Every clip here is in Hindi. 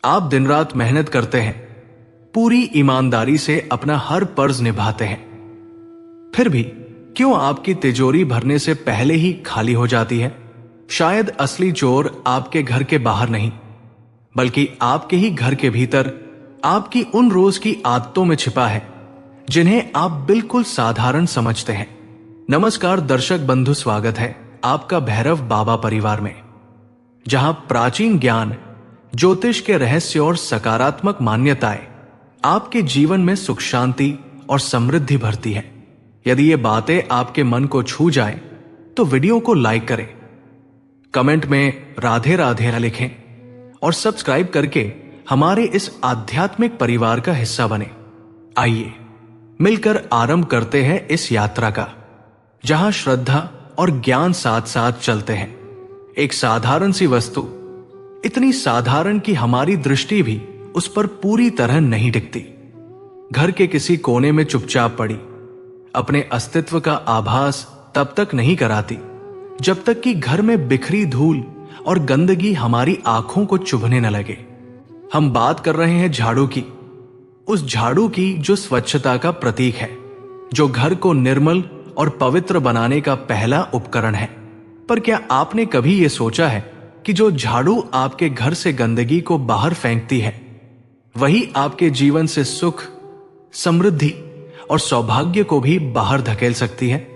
आप दिन रात मेहनत करते हैं, पूरी ईमानदारी से अपना हर फर्ज निभाते हैं, फिर भी क्यों आपकी तिजोरी भरने से पहले ही खाली हो जाती है? शायद असली चोर आपके घर के बाहर नहीं, बल्कि आपके ही घर के भीतर आपकी उन रोज की आदतों में छिपा है जिन्हें आप बिल्कुल साधारण समझते हैं। नमस्कार दर्शक बंधु, स्वागत है आपका भैरव बाबा परिवार में, जहां प्राचीन ज्ञान, ज्योतिष के रहस्य और सकारात्मक मान्यताएं आपके जीवन में सुख, शांति और समृद्धि भरती है। यदि ये बातें आपके मन को छू जाएं, तो वीडियो को लाइक करें, कमेंट में राधे राधे लिखें और सब्सक्राइब करके हमारे इस आध्यात्मिक परिवार का हिस्सा बने। आइए मिलकर आरंभ करते हैं इस यात्रा का, जहां श्रद्धा और ज्ञान साथ साथ चलते हैं। एक साधारण सी वस्तु, इतनी साधारण कि हमारी दृष्टि भी उस पर पूरी तरह नहीं टिकती, घर के किसी कोने में चुपचाप पड़ी, अपने अस्तित्व का आभास तब तक नहीं कराती जब तक कि घर में बिखरी धूल और गंदगी हमारी आंखों को चुभने न लगे। हम बात कर रहे हैं झाड़ू की, उस झाड़ू की जो स्वच्छता का प्रतीक है, जो घर को निर्मल और पवित्र बनाने का पहला उपकरण है। पर क्या आपने कभी यह सोचा है कि जो झाड़ू आपके घर से गंदगी को बाहर फेंकती है, वही आपके जीवन से सुख, समृद्धि और सौभाग्य को भी बाहर धकेल सकती है?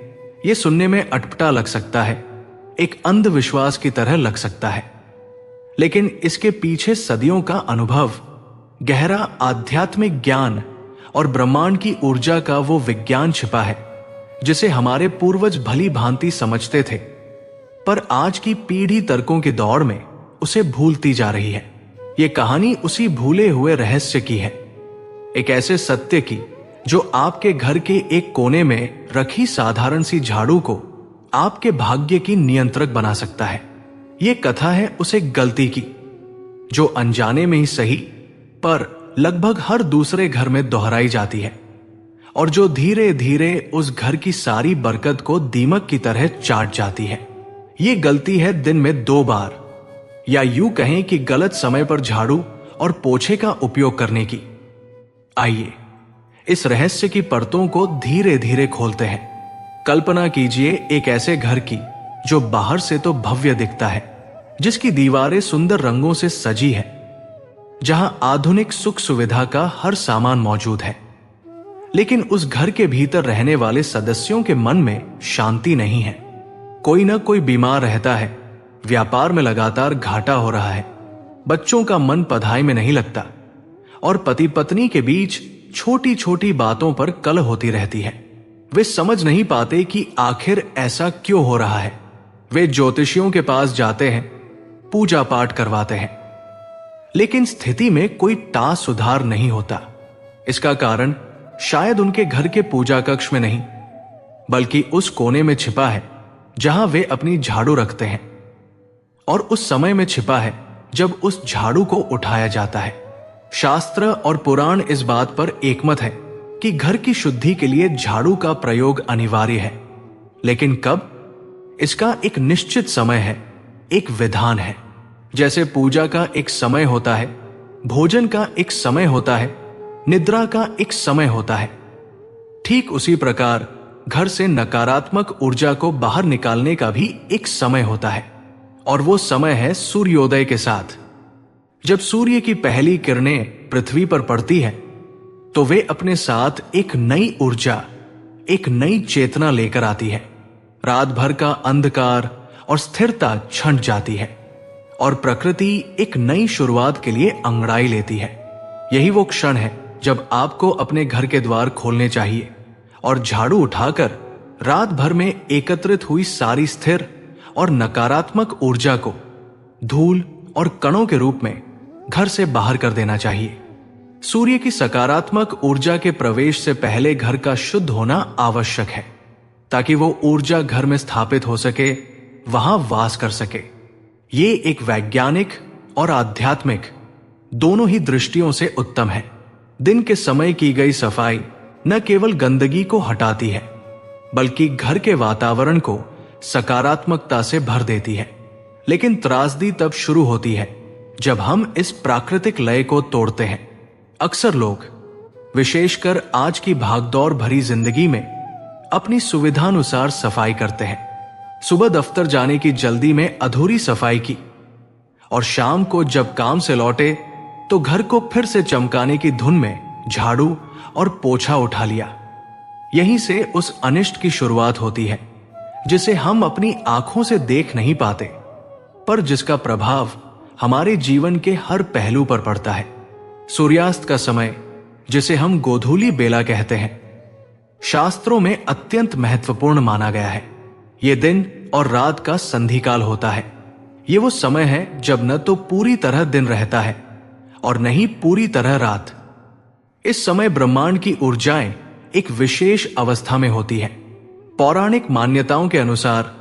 यह सुनने में अटपटा लग सकता है, एक अंधविश्वास की तरह लग सकता है, लेकिन इसके पीछे सदियों का अनुभव, गहरा आध्यात्मिक ज्ञान और ब्रह्मांड की ऊर्जा का वो विज्ञान छिपा है जिसे हमारे पूर्वज भली भांति समझते थे, पर आज की पीढ़ी तर्कों की दौड़ में उसे भूलती जा रही है। ये कहानी उसी भूले हुए रहस्य की है, एक ऐसे सत्य की जो आपके घर के एक कोने में रखी साधारण सी झाड़ू को आपके भाग्य की नियंत्रक बना सकता है। ये कथा है उस एक गलती की जो अनजाने में ही सही, पर लगभग हर दूसरे घर में दोहराई जाती है और जो धीरे धीरे उस घर की सारी बरकत को दीमक की तरह चाट जाती है। ये गलती है दिन में 2 बार, या यूं कहें कि गलत समय पर झाड़ू और पोछे का उपयोग करने की। आइए इस रहस्य की परतों को धीरे धीरे खोलते हैं। कल्पना कीजिए एक ऐसे घर की जो बाहर से तो भव्य दिखता है, जिसकी दीवारें सुंदर रंगों से सजी है, जहां आधुनिक सुख सुविधा का हर सामान मौजूद है, लेकिन उस घर के भीतर रहने वाले सदस्यों के मन में शांति नहीं है। कोई ना कोई बीमार रहता है, व्यापार में लगातार घाटा हो रहा है, बच्चों का मन पढ़ाई में नहीं लगता और पति पत्नी के बीच छोटी छोटी बातों पर कलह होती रहती है। वे समझ नहीं पाते कि आखिर ऐसा क्यों हो रहा है। वे ज्योतिषियों के पास जाते हैं, पूजा पाठ करवाते हैं, लेकिन स्थिति में कोई टा सुधार नहीं होता। इसका कारण शायद उनके घर के पूजा कक्ष में नहीं, बल्कि उस कोने में छिपा है जहां वे अपनी झाड़ू रखते हैं, और उस समय में छिपा है जब उस झाड़ू को उठाया जाता है। शास्त्र और पुराण इस बात पर एकमत है कि घर की शुद्धि के लिए झाड़ू का प्रयोग अनिवार्य है, लेकिन कब? इसका एक निश्चित समय है, एक विधान है। जैसे पूजा का एक समय होता है, भोजन का एक समय होता है, निद्रा का एक समय होता है, ठीक उसी प्रकार घर से नकारात्मक ऊर्जा को बाहर निकालने का भी एक समय होता है, और वो समय है सूर्योदय के साथ। जब सूर्य की पहली किरणें पृथ्वी पर पड़ती है, तो वे अपने साथ एक नई ऊर्जा, एक नई चेतना लेकर आती है। रात भर का अंधकार और स्थिरता छंट जाती है और प्रकृति एक नई शुरुआत के लिए अंगड़ाई लेती है। यही वो क्षण है जब आपको अपने घर के द्वार खोलने चाहिए और झाड़ू उठाकर रात भर में एकत्रित हुई सारी स्थिर और नकारात्मक ऊर्जा को धूल और कणों के रूप में घर से बाहर कर देना चाहिए। सूर्य की सकारात्मक ऊर्जा के प्रवेश से पहले घर का शुद्ध होना आवश्यक है, ताकि वो ऊर्जा घर में स्थापित हो सके, वहां वास कर सके। ये एक वैज्ञानिक और आध्यात्मिक दोनों ही दृष्टियों से उत्तम है। दिन के समय की गई सफाई न केवल गंदगी को हटाती है, बल्कि घर के वातावरण को सकारात्मकता से भर देती है। लेकिन त्रासदी तब शुरू होती है जब हम इस प्राकृतिक लय को तोड़ते हैं। अक्सर लोग, विशेषकर आज की भागदौड़ भरी जिंदगी में, अपनी सुविधानुसार सफाई करते हैं। सुबह दफ्तर जाने की जल्दी में अधूरी सफाई की, और शाम को जब काम से लौटे तो घर को फिर से चमकाने की धुन में झाड़ू और पोछा उठा लिया। यहीं से उस अनिष्ट की शुरुआत होती है जिसे हम अपनी आंखों से देख नहीं पाते, पर जिसका प्रभाव हमारे जीवन के हर पहलू पर पड़ता है। सूर्यास्त का समय, जिसे हम गोधूली बेला कहते हैं, शास्त्रों में अत्यंत महत्वपूर्ण माना गया है। यह दिन और रात का संधिकाल होता है। ये वो समय है जब न तो पूरी तरह दिन रहता है और न ही पूरी तरह रात। इस समय ब्रह्मांड की ऊर्जाएं एक विशेष अवस्था में होती है। पौराणिक मान्यताओं के अनुसार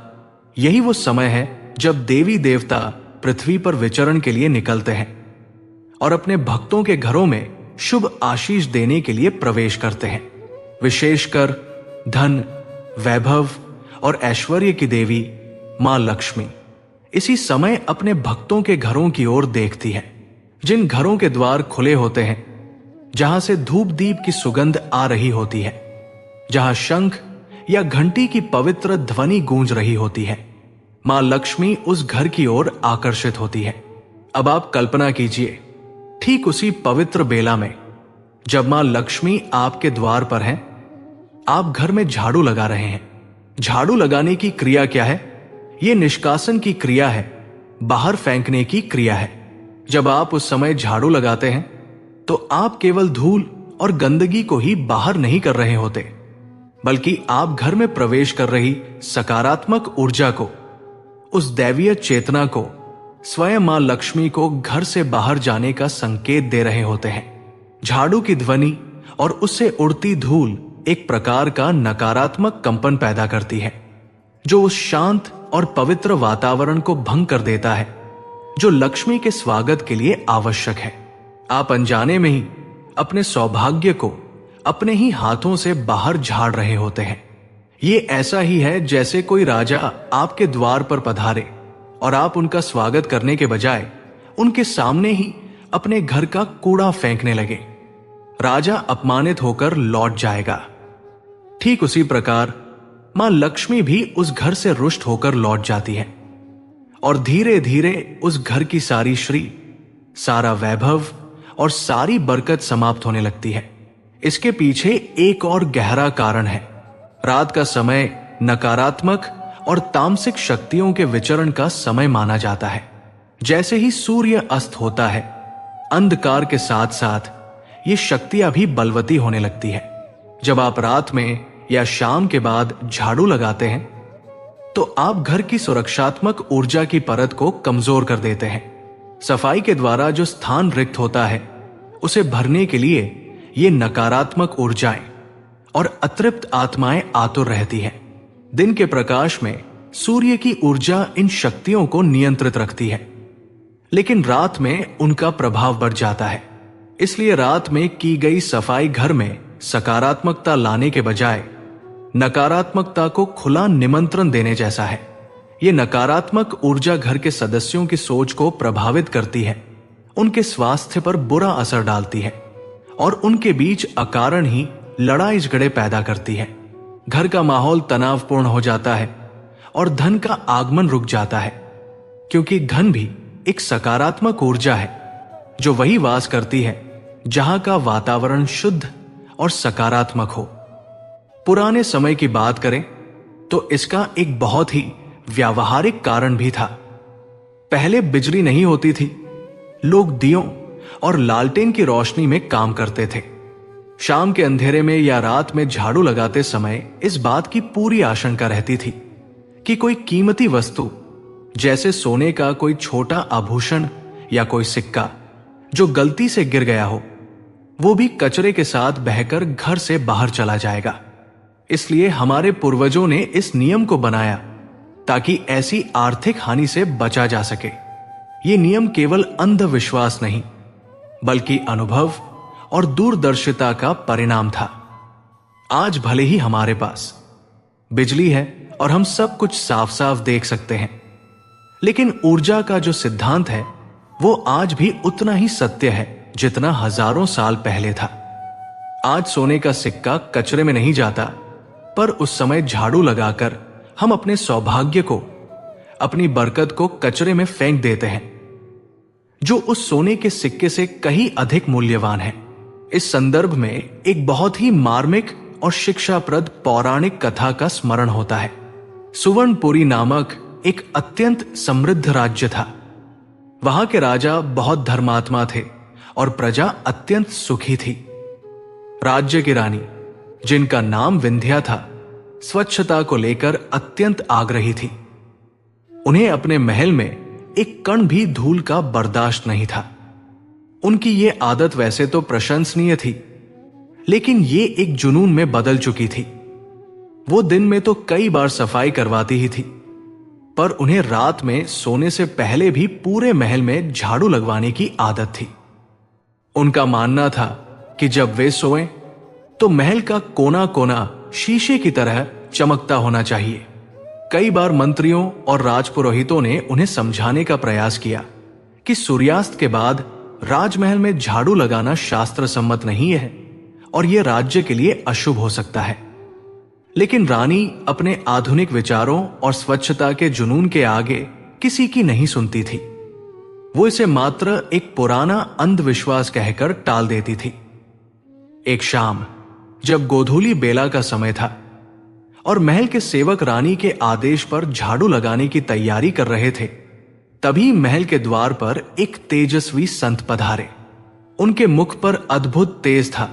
यही वो समय है जब देवी देवता पृथ्वी पर विचरण के लिए निकलते हैं और अपने भक्तों के घरों में शुभ आशीष देने के लिए प्रवेश करते हैं। विशेषकर धन, वैभव और ऐश्वर्य की देवी मां लक्ष्मी इसी समय अपने भक्तों के घरों की ओर देखती है। जिन घरों के द्वार खुले होते हैं, जहां से धूप दीप की सुगंध आ रही होती है, जहां शंख या घंटी की पवित्र ध्वनि गूंज रही होती है, मां लक्ष्मी उस घर की ओर आकर्षित होती है। अब आप कल्पना कीजिए, ठीक उसी पवित्र बेला में जब मां लक्ष्मी आपके द्वार पर हैं, आप घर में झाड़ू लगा रहे हैं। झाड़ू लगाने की क्रिया क्या है? यह निष्कासन की क्रिया है, बाहर फेंकने की क्रिया है। जब आप उस समय झाड़ू लगाते हैं तो आप केवल धूल और गंदगी को ही बाहर नहीं कर रहे होते, बल्कि आप घर में प्रवेश कर रही सकारात्मक ऊर्जा को, उस दैवीय चेतना को, स्वयं मां लक्ष्मी को घर से बाहर जाने का संकेत दे रहे होते हैं। झाड़ू की ध्वनि और उससे उड़ती धूल एक प्रकार का नकारात्मक कंपन पैदा करती है, जो उस शांत और पवित्र वातावरण को भंग कर देता है जो लक्ष्मी के स्वागत के लिए आवश्यक है। आप अनजाने में ही अपने सौभाग्य को अपने ही हाथों से बाहर झाड़ रहे होते हैं। ये ऐसा ही है जैसे कोई राजा आपके द्वार पर पधारे और आप उनका स्वागत करने के बजाय उनके सामने ही अपने घर का कूड़ा फेंकने लगे। राजा अपमानित होकर लौट जाएगा। ठीक उसी प्रकार मां लक्ष्मी भी उस घर से रुष्ट होकर लौट जाती है और धीरे धीरे उस घर की सारी श्री, सारा वैभव और सारी बरकत समाप्त होने लगती है। इसके पीछे एक और गहरा कारण है। रात का समय नकारात्मक और तामसिक शक्तियों के विचरण का समय माना जाता है। जैसे ही सूर्य अस्त होता है, अंधकार के साथ साथ ये शक्तियां भी बलवती होने लगती है। जब आप रात में या शाम के बाद झाड़ू लगाते हैं तो आप घर की सुरक्षात्मक ऊर्जा की परत को कमजोर कर देते हैं। सफाई के द्वारा जो स्थान रिक्त होता है, उसे भरने के लिए ये नकारात्मक ऊर्जाएं और अतृप्त आत्माएं आतुर रहती हैं। दिन के प्रकाश में सूर्य की ऊर्जा इन शक्तियों को नियंत्रित रखती है, लेकिन रात में उनका प्रभाव बढ़ जाता है। इसलिए रात में की गई सफाई घर में सकारात्मकता लाने के बजाय नकारात्मकता को खुला निमंत्रण देने जैसा है। यह नकारात्मक ऊर्जा घर के सदस्यों की सोच को प्रभावित करती है, उनके स्वास्थ्य पर बुरा असर डालती है और उनके बीच अकारण ही लड़ाई झगड़े पैदा करती है। घर का माहौल तनावपूर्ण हो जाता है और धन का आगमन रुक जाता है, क्योंकि धन भी एक सकारात्मक ऊर्जा है जो वही वास करती है जहां का वातावरण शुद्ध और सकारात्मक हो। पुराने समय की बात करें तो इसका एक बहुत ही व्यावहारिक कारण भी था। पहले बिजली नहीं होती थी, लोग दियों और लालटेन की रोशनी में काम करते थे। शाम के अंधेरे में या रात में झाड़ू लगाते समय इस बात की पूरी आशंका रहती थी कि कोई कीमती वस्तु, जैसे सोने का कोई छोटा आभूषण या कोई सिक्का जो गलती से गिर गया हो, वो भी कचरे के साथ बहकर घर से बाहर चला जाएगा। इसलिए हमारे पूर्वजों ने इस नियम को बनाया ताकि ऐसी आर्थिक हानि से बचा जा सके। ये नियम केवल अंधविश्वास नहीं, बल्कि अनुभव और दूरदर्शिता का परिणाम था। आज भले ही हमारे पास बिजली है और हम सब कुछ साफ साफ देख सकते हैं, लेकिन ऊर्जा का जो सिद्धांत है वो आज भी उतना ही सत्य है जितना हजारों साल पहले था। आज सोने का सिक्का कचरे में नहीं जाता, पर उस समय झाड़ू लगाकर हम अपने सौभाग्य को, अपनी बरकत को कचरे में फेंक देते हैं, जो उस सोने के सिक्के से कहीं अधिक मूल्यवान है। इस संदर्भ में एक बहुत ही मार्मिक और शिक्षाप्रद पौराणिक कथा का स्मरण होता है। सुवर्णपुरी नामक एक अत्यंत समृद्ध राज्य था। वहां के राजा बहुत धर्मात्मा थे और प्रजा अत्यंत सुखी थी। राज्य की रानी, जिनका नाम विंध्या था, स्वच्छता को लेकर अत्यंत आग्रही थी। उन्हें अपने महल में एक कण भी धूल का बर्दाश्त नहीं था। उनकी ये आदत वैसे तो प्रशंसनीय थी, लेकिन ये एक जुनून में बदल चुकी थी। वो दिन में तो कई बार सफाई करवाती ही थी, पर उन्हें रात में सोने से पहले भी पूरे महल में झाड़ू लगवाने की आदत थी। उनका मानना था कि जब वे सोएं तो महल का कोना कोना शीशे की तरह चमकता होना चाहिए। कई बार मंत्रियों और राजपुरोहितों ने उन्हें समझाने का प्रयास किया कि सूर्यास्त के बाद राजमहल में झाड़ू लगाना शास्त्र सम्मत नहीं है और यह राज्य के लिए अशुभ हो सकता है। लेकिन रानी अपने आधुनिक विचारों और स्वच्छता के जुनून के आगे किसी की नहीं सुनती थी। वो इसे मात्र एक पुराना अंधविश्वास कहकर टाल देती थी। एक शाम जब गोधूली बेला का समय था और महल के सेवक रानी के आदेश पर झाड़ू लगाने की तैयारी कर रहे थे, तभी महल के द्वार पर एक तेजस्वी संत पधारे। उनके मुख पर अद्भुत तेज था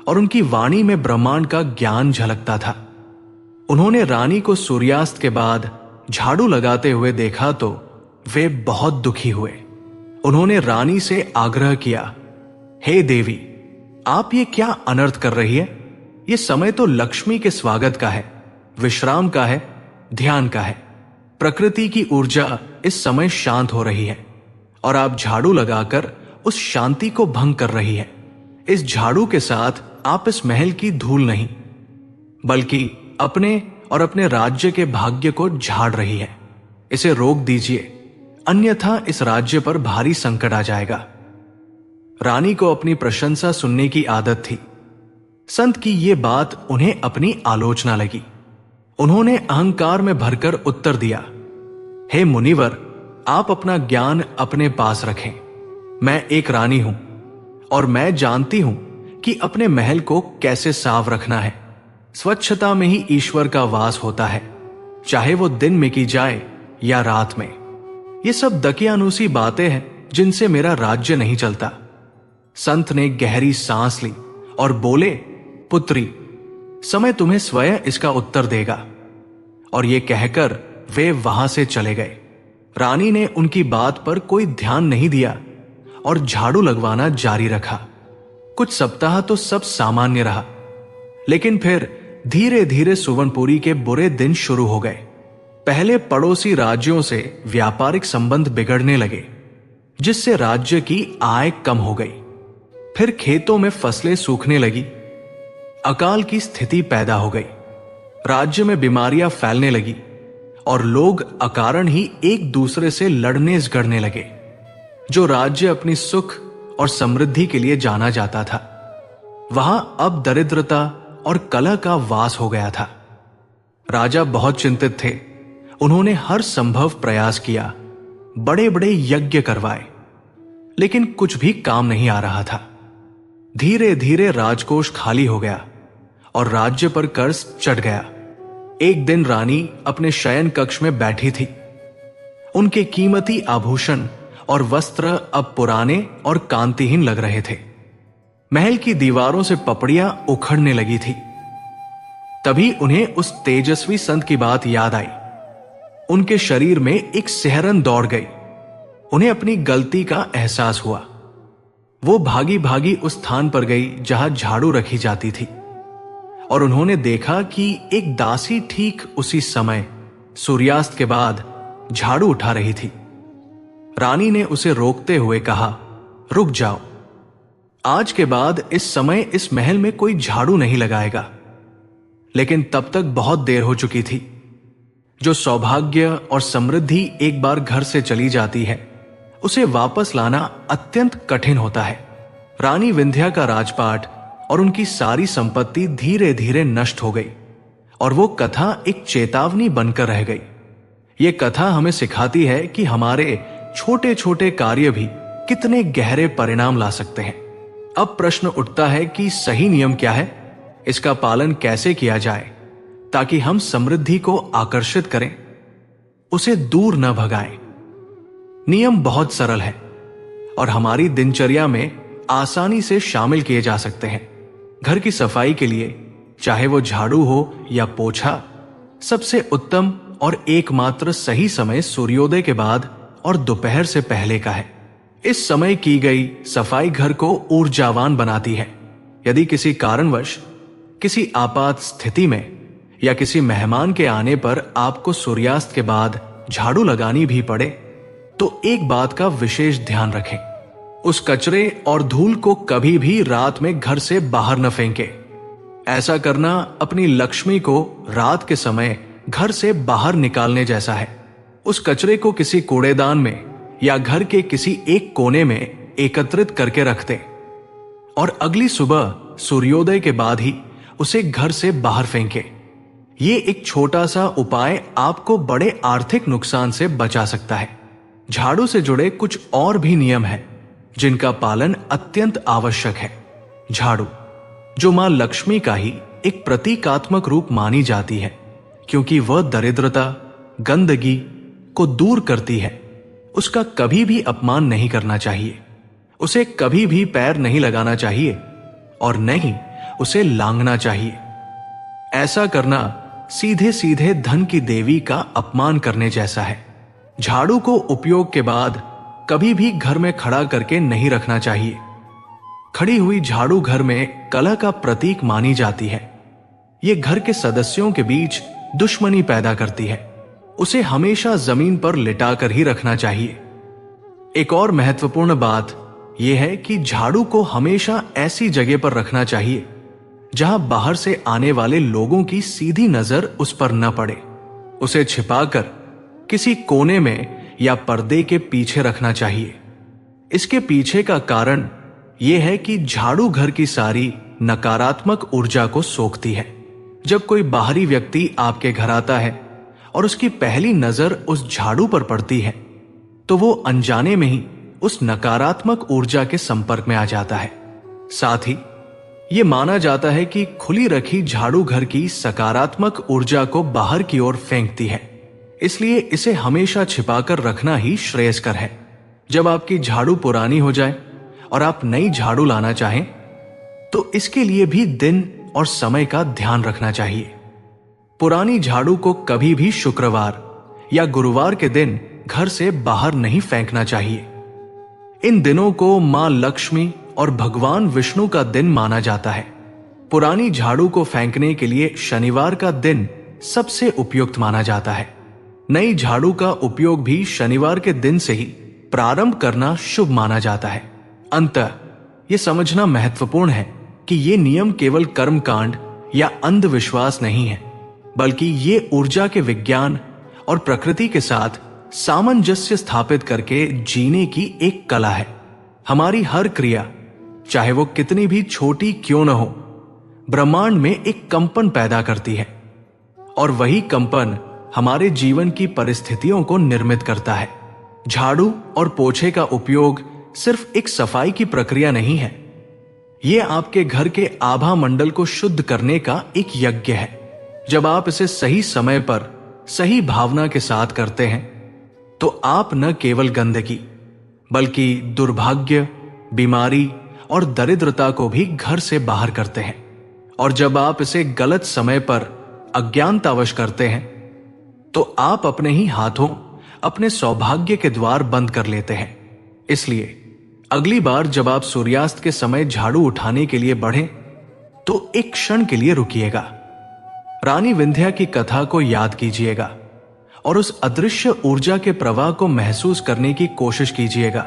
और उनकी वाणी में ब्रह्मांड का ज्ञान झलकता था। उन्होंने रानी को सूर्यास्त के बाद झाड़ू लगाते हुए देखा तो वे बहुत दुखी हुए। उन्होंने रानी से आग्रह किया, हे देवी, आप ये क्या अनर्थ कर रही है? ये समय तो लक्ष्मी के स्वागत का है, विश्राम का है, ध्यान का है। प्रकृति की ऊर्जा इस समय शांत हो रही है और आप झाड़ू लगाकर उस शांति को भंग कर रही है। इस झाड़ू के साथ आप इस महल की धूल नहीं, बल्कि अपने और अपने राज्य के भाग्य को झाड़ रही है। इसे रोक दीजिए, अन्यथा इस राज्य पर भारी संकट आ जाएगा। रानी को अपनी प्रशंसा सुनने की आदत थी। संत की ये बात उन्हें अपनी आलोचना लगी। उन्होंने अहंकार में भरकर उत्तर दिया, हे मुनिवर, आप अपना ज्ञान अपने पास रखें। मैं एक रानी हूं और मैं जानती हूं कि अपने महल को कैसे साफ रखना है। स्वच्छता में ही ईश्वर का वास होता है, चाहे वो दिन में की जाए या रात में। ये सब दकियानूसी बातें हैं जिनसे मेरा राज्य नहीं चलता। संत ने गहरी सांस ली और बोले, पुत्री, समय तुम्हें स्वयं इसका उत्तर देगा। और ये कहकर वे वहां से चले गए। रानी ने उनकी बात पर कोई ध्यान नहीं दिया और झाड़ू लगवाना जारी रखा। कुछ सप्ताह तो सब सामान्य रहा, लेकिन फिर धीरे धीरे सुवर्णपुरी के बुरे दिन शुरू हो गए। पहले पड़ोसी राज्यों से व्यापारिक संबंध बिगड़ने लगे, जिससे राज्य की आय कम हो गई। फिर खेतों में फसलें सूखने लगी, अकाल की स्थिति पैदा हो गई, राज्य में बीमारियां फैलने लगी और लोग अकारण ही एक दूसरे से लड़ने झगड़ने लगे। जो राज्य अपनी सुख और समृद्धि के लिए जाना जाता था, वहां अब दरिद्रता और कलह का वास हो गया था। राजा बहुत चिंतित थे। उन्होंने हर संभव प्रयास किया, बड़े बड़े यज्ञ करवाए, लेकिन कुछ भी काम नहीं आ रहा था। धीरे धीरे राजकोष खाली हो गया और राज्य पर कर्ज चढ़ गया। एक दिन रानी अपने शयन कक्ष में बैठी थी। उनके कीमती आभूषण और वस्त्र अब पुराने और कांतिहीन लग रहे थे। महल की दीवारों से पपड़ियां उखड़ने लगी थी। तभी उन्हें उस तेजस्वी संत की बात याद आई। उनके शरीर में एक सिहरन दौड़ गई। उन्हें अपनी गलती का एहसास हुआ। वो भागी भागी उस स्थान पर गई जहां झाड़ू रखी जाती थी और उन्होंने देखा कि एक दासी ठीक उसी समय सूर्यास्त के बाद झाड़ू उठा रही थी। रानी ने उसे रोकते हुए कहा, रुक जाओ, आज के बाद इस समय इस महल में कोई झाड़ू नहीं लगाएगा। लेकिन तब तक बहुत देर हो चुकी थी। जो सौभाग्य और समृद्धि एक बार घर से चली जाती है, उसे वापस लाना अत्यंत कठिन होता है। रानी विंध्या का राजपाट और उनकी सारी संपत्ति धीरे धीरे नष्ट हो गई और वो कथा एक चेतावनी बनकर रह गई। ये कथा हमें सिखाती है कि हमारे छोटे छोटे कार्य भी कितने गहरे परिणाम ला सकते हैं। अब प्रश्न उठता है कि सही नियम क्या है, इसका पालन कैसे किया जाए ताकि हम समृद्धि को आकर्षित करें, उसे दूर न भगाएं। नियम बहुत सरल है और हमारी दिनचर्या में आसानी से शामिल किए जा सकते हैं। घर की सफाई के लिए, चाहे वो झाड़ू हो या पोछा, सबसे उत्तम और एकमात्र सही समय सूर्योदय के बाद और दोपहर से पहले का है। इस समय की गई सफाई घर को ऊर्जावान बनाती है। यदि किसी कारणवश, किसी आपात स्थिति में या किसी मेहमान के आने पर आपको सूर्यास्त के बाद झाड़ू लगानी भी पड़े, तो एक बात का विशेष ध्यान रखें। उस कचरे और धूल को कभी भी रात में घर से बाहर न फेंके। ऐसा करना अपनी लक्ष्मी को रात के समय घर से बाहर निकालने जैसा है। उस कचरे को किसी कूड़ेदान में या घर के किसी एक कोने में एकत्रित करके रख दें और अगली सुबह सूर्योदय के बाद ही उसे घर से बाहर फेंके। ये एक छोटा सा उपाय आपको बड़े आर्थिक नुकसान से बचा सकता है। झाड़ू से जुड़े कुछ और भी नियम हैं जिनका पालन अत्यंत आवश्यक है। झाड़ू, जो मां लक्ष्मी का ही एक प्रतीकात्मक रूप मानी जाती है, क्योंकि वह दरिद्रता, गंदगी को दूर करती है, उसका कभी भी अपमान नहीं करना चाहिए। उसे कभी भी पैर नहीं लगाना चाहिए और न ही उसे लांघना चाहिए। ऐसा करना सीधे सीधे धन की देवी का अपमान करने जैसा है। झाड़ू को उपयोग के बाद कभी भी घर में खड़ा करके नहीं रखना चाहिए। खड़ी हुई झाड़ू घर में कलह का प्रतीक मानी जाती है। ये घर के सदस्यों के बीच दुश्मनी पैदा करती है। उसे हमेशा जमीन पर लिटाकर ही रखना चाहिए। एक और महत्वपूर्ण बात यह है कि झाड़ू को हमेशा ऐसी जगह पर रखना चाहिए जहां बाहर से आने वाले लोगों की सीधी नजर उस पर न पड़े। उसे छिपाकर किसी कोने में या पर्दे के पीछे रखना चाहिए। इसके पीछे का कारण यह है कि झाड़ू घर की सारी नकारात्मक ऊर्जा को सोखती है। जब कोई बाहरी व्यक्ति आपके घर आता है और उसकी पहली नजर उस झाड़ू पर पड़ती है, तो वो अनजाने में ही उस नकारात्मक ऊर्जा के संपर्क में आ जाता है। साथ ही ये माना जाता है कि खुली रखी झाड़ू घर की सकारात्मक ऊर्जा को बाहर की ओर फेंकती है, इसलिए इसे हमेशा छिपाकर रखना ही श्रेयस्कर है। जब आपकी झाड़ू पुरानी हो जाए और आप नई झाड़ू लाना चाहें, तो इसके लिए भी दिन और समय का ध्यान रखना चाहिए। पुरानी झाड़ू को कभी भी शुक्रवार या गुरुवार के दिन घर से बाहर नहीं फेंकना चाहिए। इन दिनों को मां लक्ष्मी और भगवान विष्णु का दिन माना जाता है। पुरानी झाड़ू को फेंकने के लिए शनिवार का दिन सबसे उपयुक्त माना जाता है। नई झाड़ू का उपयोग भी शनिवार के दिन से ही प्रारंभ करना शुभ माना जाता है। अंततः यह समझना महत्वपूर्ण है कि ये नियम केवल कर्मकांड या अंधविश्वास नहीं है, बल्कि ये ऊर्जा के विज्ञान और प्रकृति के साथ सामंजस्य स्थापित करके जीने की एक कला है। हमारी हर क्रिया, चाहे वो कितनी भी छोटी क्यों न हो, ब्रह्मांड में एक कंपन पैदा करती है और वही कंपन हमारे जीवन की परिस्थितियों को निर्मित करता है। झाड़ू और पोछे का उपयोग सिर्फ एक सफाई की प्रक्रिया नहीं है, यह आपके घर के आभा मंडल को शुद्ध करने का एक यज्ञ है। जब आप इसे सही समय पर सही भावना के साथ करते हैं, तो आप न केवल गंदगी बल्कि दुर्भाग्य, बीमारी और दरिद्रता को भी घर से बाहर करते हैं। और जब आप इसे गलत समय पर अज्ञानतावश करते हैं, तो आप अपने ही हाथों अपने सौभाग्य के द्वार बंद कर लेते हैं। इसलिए अगली बार जब आप सूर्यास्त के समय झाड़ू उठाने के लिए बढ़ें, तो एक क्षण के लिए रुकिएगा, रानी विंध्या की कथा को याद कीजिएगा और उस अदृश्य ऊर्जा के प्रवाह को महसूस करने की कोशिश कीजिएगा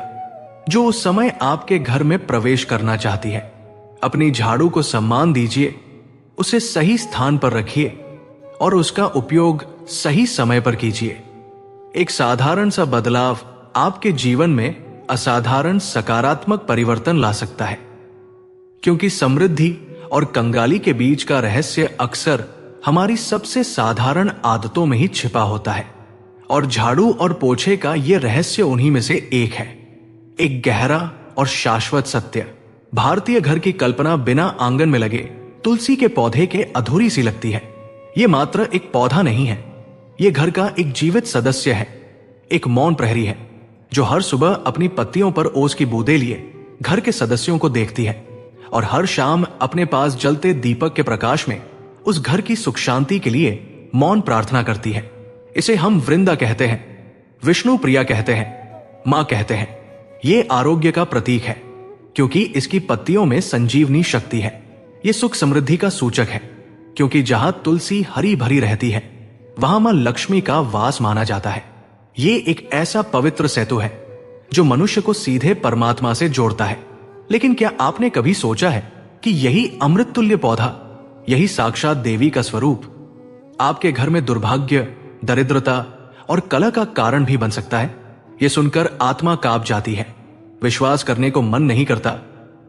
जो उस समय आपके घर में प्रवेश करना चाहती है। अपनी झाड़ू को सम्मान दीजिए, उसे सही स्थान पर रखिए और उसका उपयोग सही समय पर कीजिए। एक साधारण सा बदलाव आपके जीवन में असाधारण सकारात्मक परिवर्तन ला सकता है, क्योंकि समृद्धि और कंगाली के बीच का रहस्य अक्सर हमारी सबसे साधारण आदतों में ही छिपा होता है। और झाड़ू और पोछे का यह रहस्य उन्हीं में से एक है, एक गहरा और शाश्वत सत्य। भारतीय घर की कल्पना बिना आंगन में लगे तुलसी के पौधे के अधूरी सी लगती है। यह मात्र एक पौधा नहीं है, यह घर का एक जीवित सदस्य है, एक मौन प्रहरी है जो हर सुबह अपनी पत्तियों पर ओस की बूंदें लिए घर के सदस्यों को देखती है और हर शाम अपने पास जलते दीपक के प्रकाश में उस घर की सुख शांति के लिए मौन प्रार्थना करती है। इसे हम वृंदा कहते हैं, विष्णु प्रिया कहते हैं, मां कहते हैं। ये आरोग्य का प्रतीक है, क्योंकि इसकी पत्तियों में संजीवनी शक्ति है। ये सुख समृद्धि का सूचक है, क्योंकि जहां तुलसी हरी भरी रहती है वहां मां लक्ष्मी का वास माना जाता है। ये एक ऐसा पवित्र सेतु है जो मनुष्य को सीधे परमात्मा से जोड़ता है। लेकिन क्या आपने कभी सोचा है कि यही अमृत तुल्य पौधा, यही साक्षात देवी का स्वरूप आपके घर में दुर्भाग्य, दरिद्रता और कलह का कारण भी बन सकता है? यह सुनकर आत्मा कांप जाती है, विश्वास करने को मन नहीं करता,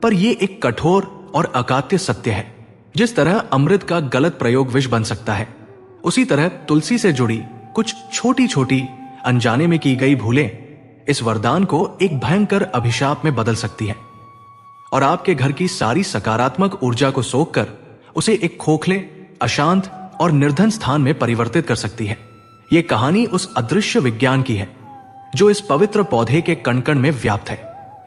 पर यह एक कठोर और अकाट्य सत्य है। जिस तरह अमृत का गलत प्रयोग विष बन सकता है, उसी तरह तुलसी से जुड़ी कुछ छोटी छोटी अनजाने में की गई भूलें इस वरदान को एक भयंकर अभिशाप में बदल सकती है और आपके घर की सारी सकारात्मक ऊर्जा को सोखकर उसे एक खोखले, अशांत और निर्धन स्थान में परिवर्तित कर सकती है। यह कहानी उस अदृश्य विज्ञान की है जो इस पवित्र पौधे के कण कण में व्याप्त है।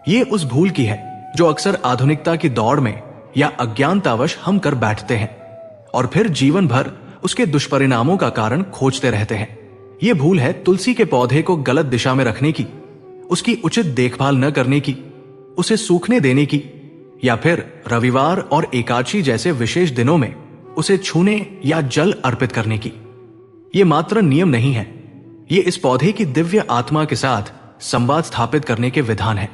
ये उस भूल की है जो अक्सर आधुनिकता की दौड़ में या अज्ञानतावश हम कर बैठते हैं और फिर जीवन भर उसके दुष्परिणामों का कारण खोजते रहते हैं। यह भूल है तुलसी के पौधे को गलत दिशा में रखने की, उसकी उचित देखभाल न करने की, उसे सूखने देने की, या फिर रविवार और एकादशी जैसे विशेष दिनों में उसे छूने या जल अर्पित करने की। यह मात्र नियम नहीं है, यह इस पौधे की दिव्य आत्मा के साथ संवाद स्थापित करने के विधान है।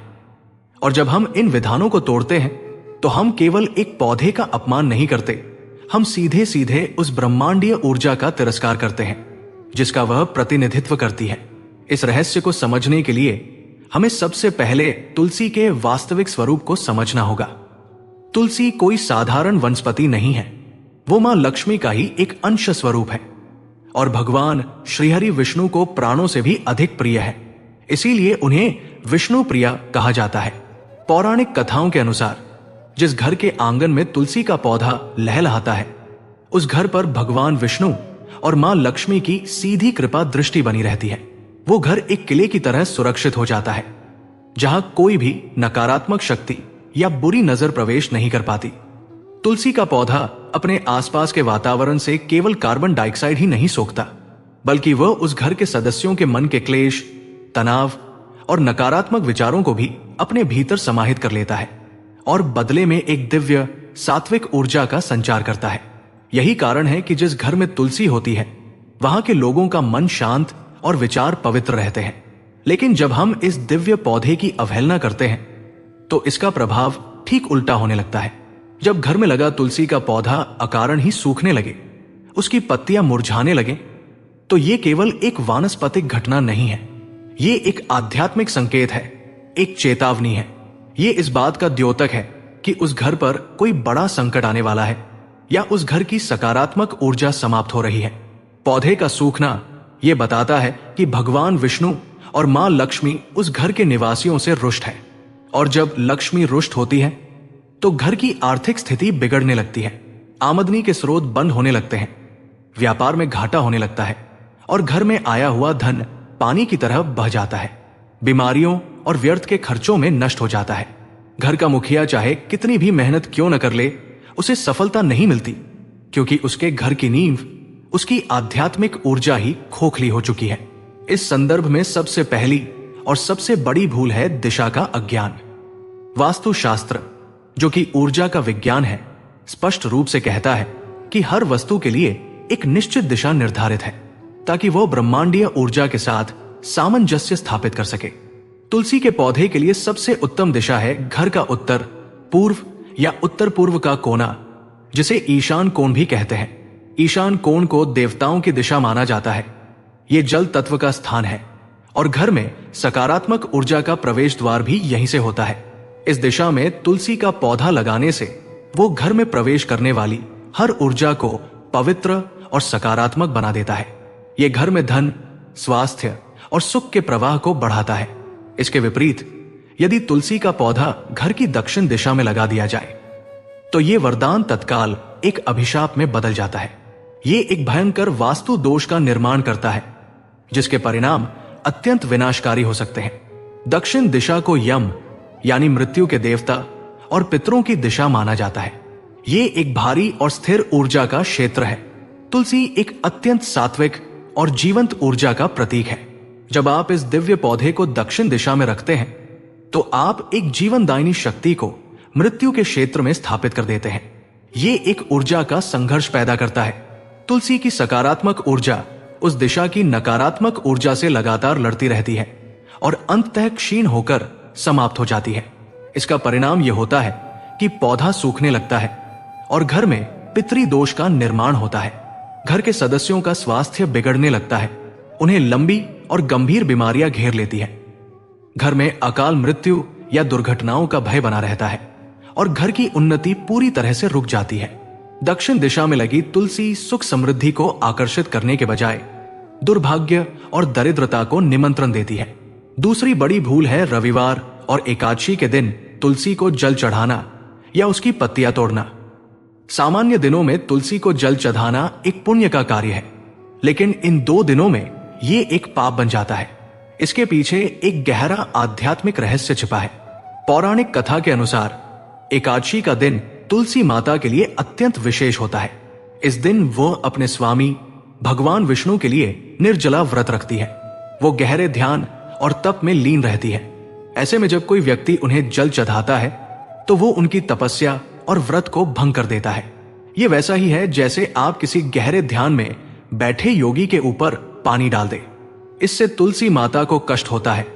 और जब हम इन विधानों को तोड़ते हैं तो हम केवल एक पौधे का अपमान नहीं करते, हम सीधे सीधे उस ब्रह्मांडीय ऊर्जा का तिरस्कार करते हैं जिसका वह प्रतिनिधित्व करती है। इस रहस्य को समझने के लिए हमें सबसे पहले तुलसी के वास्तविक स्वरूप को समझना होगा। तुलसी कोई साधारण वनस्पति नहीं है, वो मां लक्ष्मी का ही एक अंश स्वरूप है और भगवान श्रीहरि विष्णु को प्राणों से भी अधिक प्रिय है। इसीलिए उन्हें विष्णु प्रिया कहा जाता है। पौराणिक कथाओं के अनुसार जिस घर के आंगन में तुलसी का पौधा लहलहाता है, उस घर पर भगवान विष्णु और मां लक्ष्मी की सीधी कृपा दृष्टि बनी रहती है। वो घर एक किले की तरह सुरक्षित हो जाता है, जहां कोई भी नकारात्मक शक्ति या बुरी नजर प्रवेश नहीं कर पाती। तुलसी का पौधा अपने आसपास के वातावरण से केवल कार्बन डाइऑक्साइड ही नहीं सोखता, बल्कि वह उस घर के सदस्यों के मन के क्लेश, तनाव और नकारात्मक विचारों को भी अपने भीतर समाहित कर लेता है और बदले में एक दिव्य सात्विक ऊर्जा का संचार करता है। यही कारण है कि जिस घर में तुलसी होती है वहां के लोगों का मन शांत और विचार पवित्र रहते हैं। लेकिन जब हम इस दिव्य पौधे की अवहेलना करते हैं तो इसका प्रभाव ठीक उल्टा होने लगता है। जब घर में लगा तुलसी का पौधा अकारण ही सूखने लगे, उसकी पत्तियां मुरझाने लगे, तो ये केवल एक वानस्पतिक घटना नहीं है, ये एक आध्यात्मिक संकेत है, एक चेतावनी है। ये इस बात का द्योतक है कि उस घर पर कोई बड़ा संकट आने वाला है या उस घर की सकारात्मक ऊर्जा समाप्त हो रही है। पौधे का सूखना यह बताता है कि भगवान विष्णु और मां लक्ष्मी उस घर के निवासियों से रुष्ट है, और जब लक्ष्मी रुष्ट होती है तो घर की आर्थिक स्थिति बिगड़ने लगती है, आमदनी के स्रोत बंद होने लगते हैं, व्यापार में घाटा होने लगता है और घर में आया हुआ धन पानी की तरह बह जाता है, बीमारियों और व्यर्थ के खर्चों में नष्ट हो जाता है। घर का मुखिया चाहे कितनी भी मेहनत क्यों न कर ले, उसे सफलता नहीं मिलती, क्योंकि उसके घर की नींव, उसकी आध्यात्मिक ऊर्जा ही खोखली हो चुकी है। इस संदर्भ में सबसे पहली और सबसे बड़ी भूल है दिशा का अज्ञान। वास्तुशास्त्र, जो कि ऊर्जा का विज्ञान है, स्पष्ट रूप से कहता है कि हर वस्तु के लिए एक निश्चित दिशा निर्धारित है ताकि वह ब्रह्मांडीय ऊर्जा के साथ सामंजस्य स्थापित कर सके। तुलसी के पौधे के लिए सबसे उत्तम दिशा है घर का उत्तर, पूर्व या उत्तर पूर्व का कोना, जिसे ईशान कोण भी कहते हैं। ईशान कोण को देवताओं की दिशा माना जाता है। यह जल तत्व का स्थान है और घर में सकारात्मक ऊर्जा का प्रवेश द्वार भी यहीं से होता है। इस दिशा में तुलसी का पौधा लगाने से वो घर में प्रवेश करने वाली हर ऊर्जा को पवित्र और सकारात्मक बना देता है। ये घर में धन, स्वास्थ्य और सुख के प्रवाह को बढ़ाता है। इसके विपरीत यदि तुलसी का पौधा घर की दक्षिण दिशा में लगा दिया जाए तो ये वरदान तत्काल एक अभिशाप में बदल जाता है। ये एक भयंकर वास्तु दोष का निर्माण करता है, जिसके परिणाम अत्यंत विनाशकारी हो सकते हैं। दक्षिण दिशा को यम यानी मृत्यु के देवता और पितरों की दिशा माना जाता है। ये एक भारी और स्थिर ऊर्जा का क्षेत्र है। तुलसी एक अत्यंत सात्विक और जीवंत ऊर्जा का प्रतीक है। जब आप इस दिव्य पौधे को दक्षिण दिशा में रखते हैं तो आप एक जीवनदायिनी शक्ति को मृत्यु के क्षेत्र में स्थापित कर देते हैं। ये एक ऊर्जा का संघर्ष पैदा करता है। तुलसी की सकारात्मक ऊर्जा उस दिशा की नकारात्मक ऊर्जा से लगातार लड़ती रहती है और अंततः क्षीण होकर समाप्त हो जाती है। इसका परिणाम यह होता है कि पौधा सूखने लगता है और घर में पितरी दोष का निर्माण होता है। घर के सदस्यों का स्वास्थ्य बिगड़ने लगता है। उन्हें लंबी और गंभीर बीमारियां घेर लेती हैं। घर में अकाल मृत्यु या दुर्घटनाओं का भय बना रहता है और घर की उन्नति पूरी तरह से रुक जाती है। दक्षिण दिशा में लगी तुलसी सुख समृद्धि को आकर्षित करने के बजाय दुर्भाग्य और दरिद्रता को निमंत्रण देती है। दूसरी बड़ी भूल है रविवार और एकादशी के दिन तुलसी को जल चढ़ाना या उसकी पत्तियां तोड़ना। सामान्य दिनों में तुलसी को जल चढ़ाना एक पुण्य का कार्य है, लेकिन इन 2 दिनों में ये एक पाप बन जाता है। इसके पीछे एक गहरा आध्यात्मिक रहस्य छिपा है। पौराणिक कथा के अनुसार एकादशी का दिन तुलसी माता के लिए अत्यंत विशेष होता है। इस दिन वो अपने स्वामी भगवान विष्णु के लिए निर्जला व्रत रखती है। वो गहरे ध्यान और तप में लीन रहती है। ऐसे में जब कोई व्यक्ति उन्हें जल चढ़ाता है तो वो उनकी तपस्या और व्रत को भंग कर देता है। ये वैसा ही है जैसे आप किसी गहरे ध्यान में बैठे योगी के ऊपर पानी डाल दे। इससे तुलसी माता को कष्ट होता है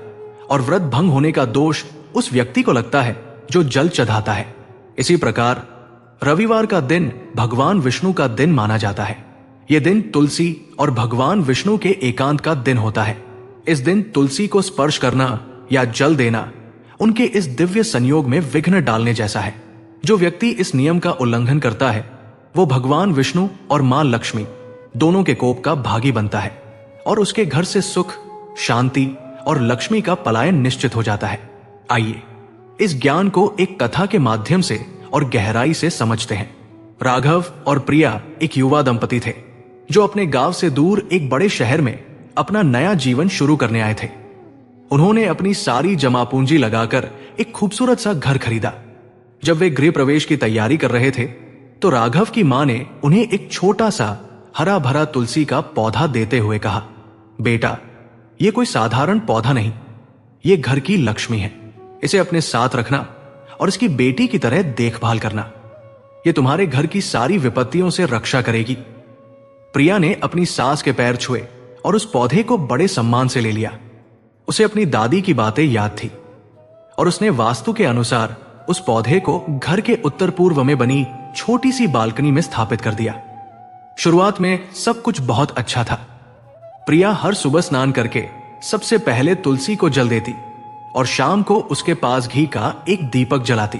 और व्रत भंग होने का दोष उस व्यक्ति को लगता है जो जल चढ़ाता है। इसी प्रकार रविवार का दिन भगवान विष्णु का दिन माना जाता है। यह दिन तुलसी और भगवान विष्णु के एकांत का दिन होता है। इस दिन तुलसी को स्पर्श करना या जल देना उनके इस दिव्य संयोग में विघ्न डालने जैसा है। जो व्यक्ति इस नियम का उल्लंघन करता है वो भगवान विष्णु और मां लक्ष्मी दोनों के कोप का भागी बनता है और उसके घर से सुख, शांति और लक्ष्मी का पलायन निश्चित हो जाता है। आइए इस ज्ञान को एक कथा के माध्यम से और गहराई से समझते हैं। राघव और प्रिया एक युवा दंपति थे जो अपने गांव से दूर एक बड़े शहर में अपना नया जीवन शुरू करने आए थे। उन्होंने अपनी सारी जमा पूंजी लगाकर एक खूबसूरत सा घर खरीदा। जब वे गृह प्रवेश की तैयारी कर रहे थे तो राघव की मां ने उन्हें एक छोटा सा हरा भरा तुलसी का पौधा देते हुए कहा, बेटा, ये कोई साधारण पौधा नहीं, ये घर की लक्ष्मी है। इसे अपने साथ रखना और इसकी बेटी की तरह देखभाल करना। ये तुम्हारे घर की सारी विपत्तियों से रक्षा करेगी। प्रिया ने अपनी सास के पैर छुए और उस पौधे को बड़े सम्मान से ले लिया। उसे अपनी दादी की बातें याद थी और उसने वास्तु के अनुसार उस पौधे को घर के उत्तर पूर्व में बनी छोटी सी बालकनी में स्थापित कर दिया। शुरुआत में सब कुछ बहुत अच्छा था। प्रिया हर सुबह स्नान करके सबसे पहले तुलसी को जल देती और शाम को उसके पास घी का एक दीपक जलाती।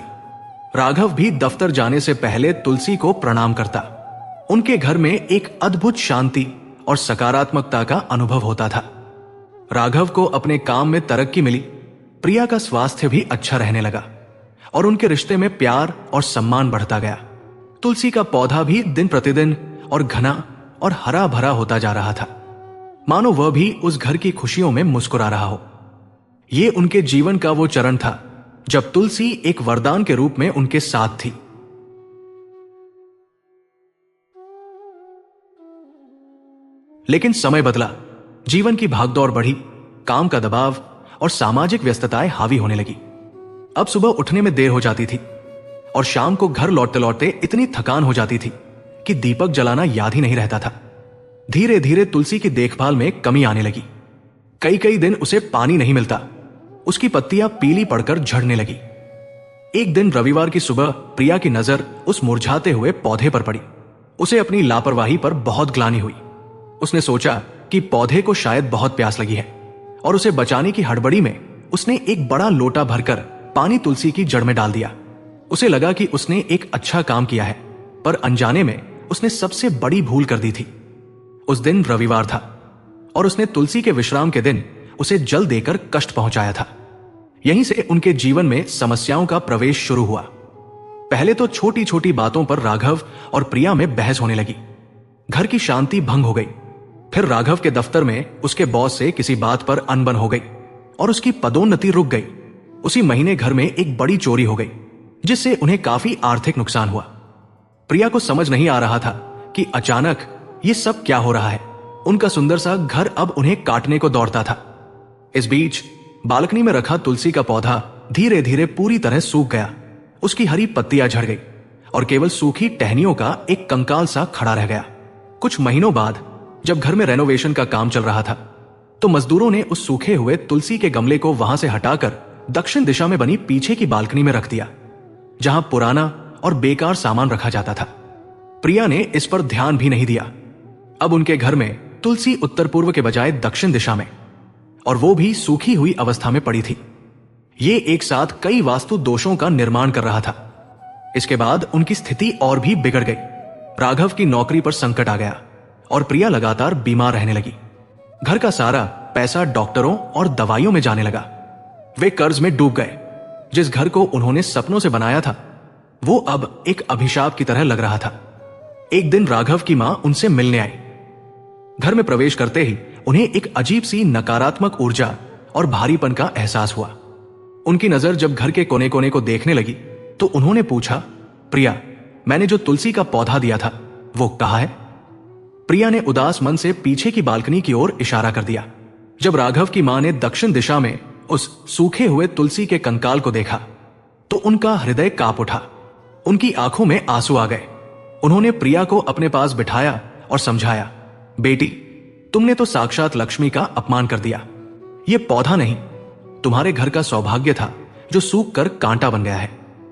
राघव भी दफ्तर जाने से पहले तुलसी को प्रणाम करता। उनके घर में एक अद्भुत शांति और सकारात्मकता का अनुभव होता था। राघव को अपने काम में तरक्की मिली, प्रिया का स्वास्थ्य भी अच्छा रहने लगा और उनके रिश्ते में प्यार और सम्मान बढ़ता गया। तुलसी का पौधा भी दिन प्रतिदिन और घना और हरा भरा होता जा रहा था, मानो वह भी उस घर की खुशियों में मुस्कुरा रहा हो। यह उनके जीवन का वो चरण था जब तुलसी एक वरदान के रूप में उनके साथ थी। लेकिन समय बदला, जीवन की भागदौड़ बढ़ी, काम का दबाव और सामाजिक व्यस्तताएं हावी होने लगी। अब सुबह उठने में देर हो जाती थी और शाम को घर लौटते लौटते इतनी थकान हो जाती थी कि दीपक जलाना याद ही नहीं रहता था। धीरे धीरे तुलसी की देखभाल में कमी आने लगी। कई कई दिन उसे पानी नहीं मिलता, उसकी पत्तियां पीली पड़कर झड़ने लगी। एक दिन रविवार की सुबह प्रिया की नजर उस मुरझाते हुए पौधे पर पड़ी। उसे अपनी लापरवाही पर बहुत ग्लानि हुई। उसने सोचा कि पौधे को शायद बहुत प्यास लगी है और उसे बचाने की हड़बड़ी में उसने एक बड़ा लोटा भरकर पानी तुलसी की जड़ में डाल दिया। उसे लगा कि उसने एक अच्छा काम किया है, पर अनजाने में उसने सबसे बड़ी भूल कर दी थी। उस दिन रविवार था और उसने तुलसी के विश्राम के दिन उसे जल देकर कष्ट पहुंचाया था। यहीं से उनके जीवन में समस्याओं का प्रवेश शुरू हुआ। पहले तो छोटी छोटी बातों पर राघव और प्रिया में बहस होने लगी। घर की शांति भंग हो गई। फिर राघव के दफ्तर में उसके बॉस से किसी बात पर अनबन हो गई और उसकी पदोन्नति रुक गई। उसी महीने घर में एक बड़ी चोरी हो गई, जिससे उन्हें काफी आर्थिक नुकसान हुआ। प्रिया को समझ नहीं आ रहा था कि अचानक ये सब क्या हो रहा है। उनका सुंदर सा घर अब उन्हें काटने को दौड़ता था। इस बीच बालकनी में रखा तुलसी का पौधा धीरे धीरे पूरी तरह सूख गया। उसकी हरी पत्तियां झड़ गई और केवल सूखी टहनियों का एक कंकाल सा खड़ा रह गया। कुछ महीनों बाद जब घर में रेनोवेशन का काम चल रहा था, तो मजदूरों ने उस सूखे हुए तुलसी के गमले को वहां से हटाकर दक्षिण दिशा में बनी पीछे की बालकनी में रख दिया, जहां पुराना और बेकार सामान रखा जाता था। प्रिया ने इस पर ध्यान भी नहीं दिया। अब उनके घर में तुलसी उत्तर पूर्व के बजाय दक्षिण दिशा में, और वो भी सूखी हुई अवस्था में पड़ी थी। ये एक साथ कई वास्तु दोषों का निर्माण कर रहा था। इसके बाद उनकी स्थिति और भी बिगड़ गई। राघव की नौकरी पर संकट आ गया और प्रिया लगातार बीमार रहने लगी। घर का सारा पैसा डॉक्टरों और दवाइयों में जाने लगा। वे कर्ज में डूब गए। जिस घर को उन्होंने सपनों से बनाया था, वो अब एक अभिशाप की तरह लग रहा था। एक दिन राघव की मां उनसे मिलने आई। घर में प्रवेश करते ही उन्हें एक अजीब सी नकारात्मक ऊर्जा और भारीपन का एहसास हुआ। उनकी नजर जब घर के कोने कोने को देखने लगी, तो उन्होंने पूछा, प्रिया, मैंने जो तुलसी का पौधा दिया था वो कहाँ है? प्रिया ने उदास मन से पीछे की बालकनी की ओर इशारा कर दिया। जब राघव की मां ने दक्षिण दिशा में उस सूखे हुए तुलसी के कंकाल को देखा, तो उनका हृदय कांप उठा। उनकी आंखों में आंसू आ गए। उन्होंने प्रिया को अपने पास बिठाया और समझाया, बेटी, तुमने तो साक्षात लक्ष्मी का अपमान कर दिया। ये पौधा नहीं, तुम्हारे घर का सौभाग्य था जो सूख कर कांटा बन गया है,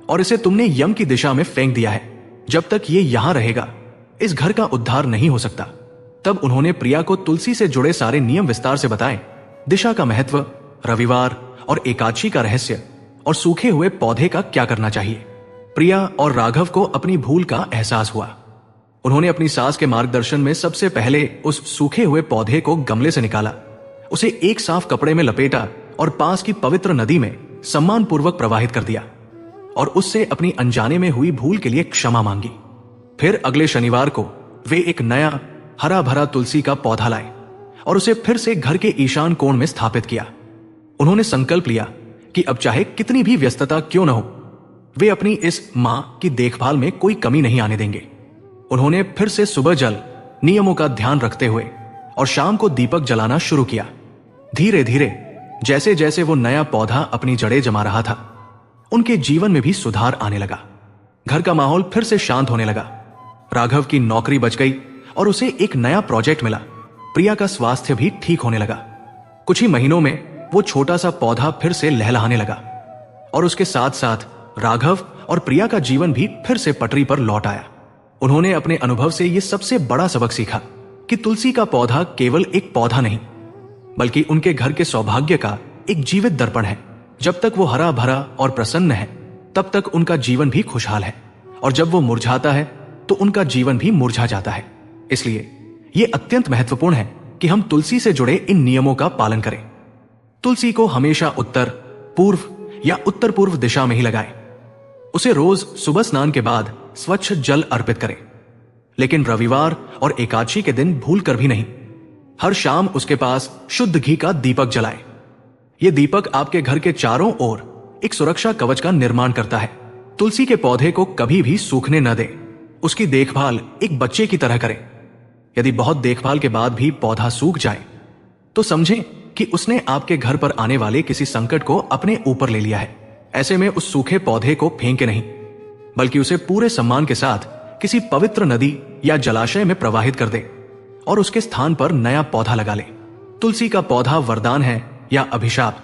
और इसे तुमने यम की दिशा में फेंक दिया है। जब तक ये यहां रहेगा, इस घर का उद्धार नहीं हो सकता। तब उन्होंने प्रिया को तुलसी से जुड़े सारे नियम विस्तार से बताए। दिशा का महत्व, रविवार और एकादशी का रहस्य, और सूखे हुए पौधे का क्या करना चाहिए। प्रिया और राघव को अपनी भूल का एहसास हुआ। उन्होंने अपनी सास के मार्गदर्शन में सबसे पहले उस सूखे हुए पौधे को गमले से निकाला, उसे एक साफ कपड़े में लपेटा और पास की पवित्र नदी में सम्मानपूर्वक प्रवाहित कर दिया, और उससे अपनी अनजाने में हुई भूल के लिए क्षमा मांगी। फिर अगले शनिवार को वे एक नया हरा भरा तुलसी का पौधा लाए और उसे फिर से घर के ईशान कोण में स्थापित किया। उन्होंने संकल्प लिया कि अब चाहे कितनी भी व्यस्तता क्यों न हो, वे अपनी इस मां की देखभाल में कोई कमी नहीं आने देंगे। उन्होंने फिर से सुबह जल नियमों का ध्यान रखते हुए और शाम को दीपक जलाना शुरू किया। धीरे धीरे जैसे जैसे वो नया पौधा अपनी जड़ें जमा रहा था, उनके जीवन में भी सुधार आने लगा। घर का माहौल फिर से शांत होने लगा। राघव की नौकरी बच गई और उसे एक नया प्रोजेक्ट मिला। प्रिया का स्वास्थ्य भी ठीक होने लगा। कुछ ही महीनों में वो छोटा सा पौधा फिर से लहलहाने लगा, और उसके साथ साथ राघव और प्रिया का जीवन भी फिर से पटरी पर लौट आया। उन्होंने अपने अनुभव से यह सबसे बड़ा सबक सीखा कि तुलसी का पौधा केवल एक पौधा नहीं, बल्कि उनके घर के सौभाग्य का एक जीवित दर्पण है। जब तक वो हरा भरा और प्रसन्न है, तब तक उनका जीवन भी खुशहाल है, और जब वो मुरझाता है तो उनका जीवन भी मुरझा जाता है। इसलिए यह अत्यंत महत्वपूर्ण है कि हम तुलसी से जुड़े इन नियमों का पालन करें। तुलसी को हमेशा उत्तर, पूर्व या उत्तर पूर्व दिशा में ही लगाएं। उसे रोज सुबह स्नान के बाद स्वच्छ जल अर्पित करें, लेकिन रविवार और एकादशी के दिन भूल कर भी नहीं। हर शाम उसके पास शुद्ध घी का दीपक जलाएं। यह दीपक आपके घर के चारों ओर एक सुरक्षा कवच का निर्माण करता है। तुलसी के पौधे को कभी भी सूखने न दें। उसकी देखभाल एक बच्चे की तरह करें। यदि बहुत देखभाल के बाद भी पौधा सूख जाए, तो समझें कि उसने आपके घर पर आने वाले किसी संकट को अपने ऊपर ले लिया है। ऐसे में उस सूखे पौधे को फेंके नहीं, बल्कि उसे पूरे सम्मान के साथ किसी पवित्र नदी या जलाशय में प्रवाहित कर दे और उसके स्थान पर नया पौधा लगा ले। तुलसी का पौधा वरदान है या अभिशाप,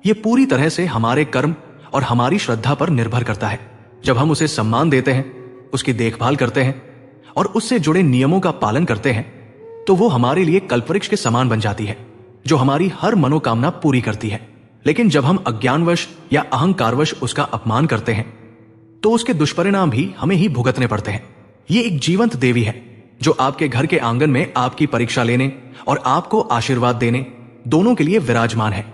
यह पूरी तरह से हमारे कर्म और हमारी श्रद्धा पर निर्भर करता है। जब हम उसे सम्मान देते हैं, उसकी देखभाल करते हैं और उससे जुड़े नियमों का पालन करते हैं, तो वो हमारे लिए कल्पवृक्ष के समान बन जाती है। जो हमारी हर मनोकामना पूरी करती है। लेकिन जब हम अज्ञानवश या अहंकारवश उसका अपमान करते हैं तो उसके दुष्परिणाम भी हमें ही भुगतने पड़ते हैं। ये एक जीवंत देवी है जो आपके घर के आंगन में आपकी परीक्षा लेने और आपको आशीर्वाद देने दोनों के लिए विराजमान है।